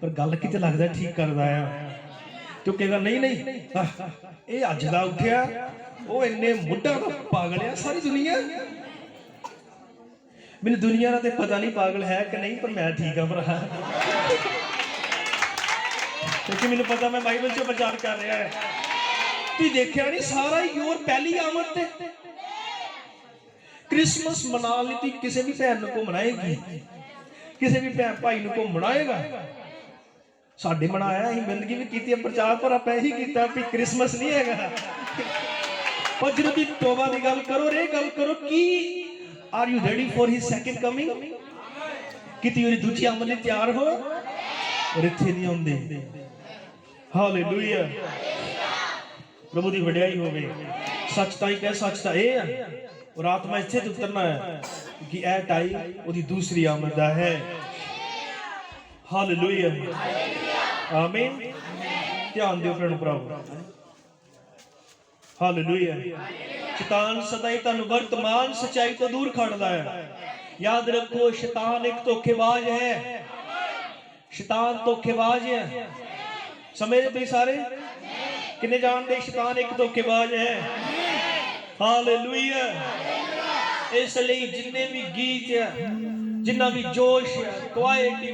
ਪਰ ਗੱਲ ਕਿਤੇ ਲੱਗਦਾ ਠੀਕ ਕਰਦਾ ਆ, ਤੇ ਉਹ ਕਹੇਗਾ ਨਹੀਂ ਨਹੀਂ ਇਹ ਅੱਜ ਦਾ ਉੱਠਿਆ, ਉਹ ਇੰਨੇ ਮੁੱਢਾ ਦਾ ਪਾਗਲ ਆ ਸਾਰੀ ਦੁਨੀਆ। ਮੈਨੂੰ ਦੁਨੀਆ ਦਾ ਤੇ ਪਤਾ ਨਹੀਂ ਪਾਗਲ ਹੈ ਕਿ ਨਹੀਂ, ਪਰ ਮੈਂ ਠੀਕ ਆ ਭਰਾ, ਕਿਉਂਕਿ ਮੈਨੂੰ ਪਤਾ ਮੈਂ ਬਾਈਬਲ 'ਚੋਂ ਪ੍ਰਚਾਰ ਕਰ ਰਿਹਾ ਹੈ। ਤੁਸੀਂ ਦੇਖਿਆ ਨਹੀਂ ਸਾਰਾ ਹੀ ਜ਼ੋਰ ਪਹਿਲੀ ਆਮਦ ਤੇ। ਕ੍ਰਿਸਮਸ ਮਨਾ ਲਈ ਤੁਸੀਂ ਕਿਸੇ ਵੀ ਭੈਣ ਨੂੰ ਘੁੰਮਣਾਏਗੀ, ਕਿਸੇ ਵੀ ਭੈਣ ਭਾਈ ਨੂੰ ਘੁੰਮਣਾਏਗਾ। ਸਾਡੇ ਮਨਾਇਆ, ਅਸੀਂ ਜ਼ਿੰਦਗੀ ਵੀ ਕੀਤੀ ਪ੍ਰਚਾਰ, ਪਰ ਆਪਾਂ ਇਹੀ ਕੀਤਾ ਵੀ ਕ੍ਰਿਸਮਸ ਨਹੀਂ ਹੈਗਾ। ਪਰ ਜਦੋਂ ਤੁਸੀਂ ਤੋਬਾ ਦੀ ਗੱਲ ਕਰੋ, ਇਹ ਗੱਲ ਕਰੋ ਕਿ are you ready for his second coming, ਕਿ ਤੁਸੀਂ ਉਹਦੀ ਦੂਜੀ ਆਮਦ ਲਈ ਤਿਆਰ ਹੋ? ਔਰ ਇੱਥੇ ਨਹੀਂ ਆਉਂਦੇ। ਹਾਲੇਲੂਇਆ, ਪ੍ਰਭੂ ਦੀ ਵਡਿਆਈ ਹੋਵੇ। ਸੱਚ ਤਾਂ ਹੀ ਕਹਿ, ਸੱਚ ਤਾਂ ਇਹ ਹੈ ਔਰ ਆਤਮਾ ਇੱਥੇ ਤੇ ਉਤਰਨਾ ਹੈ ਕਿ ਇਹ ਟਾਈਮ ਉਹਦੀ ਦੂਸਰੀ ਆਮਦ ਦਾ ਹੈ। ਹਾਲੇਲੂਇਆ, ਆਮੀਨ। ਧਿਆਨ ਦਿਓ ਪ੍ਰਭੂ ਭਰਾਵੋ। ਹਾਲੇਲੂਇਆ। ਸ਼ੈਤਾਨ ਸਦਾ ਹੀ ਤੁਹਾਨੂੰ ਵਰਤਮਾਨ ਸੱਚਾਈ ਤੋਂ ਦੂਰ ਖੜਦਾ ਹੈ। याद रखो शैतान एक धोखेबाज है, शैतान धोखेबाज है। समझते तुम सारे किन्ने जानते शैतान एक धोखेबाज है। हालेलुया। इसलिए जिन्ने भी गीत है, जिन्ना भी जोश है, क्वालिटी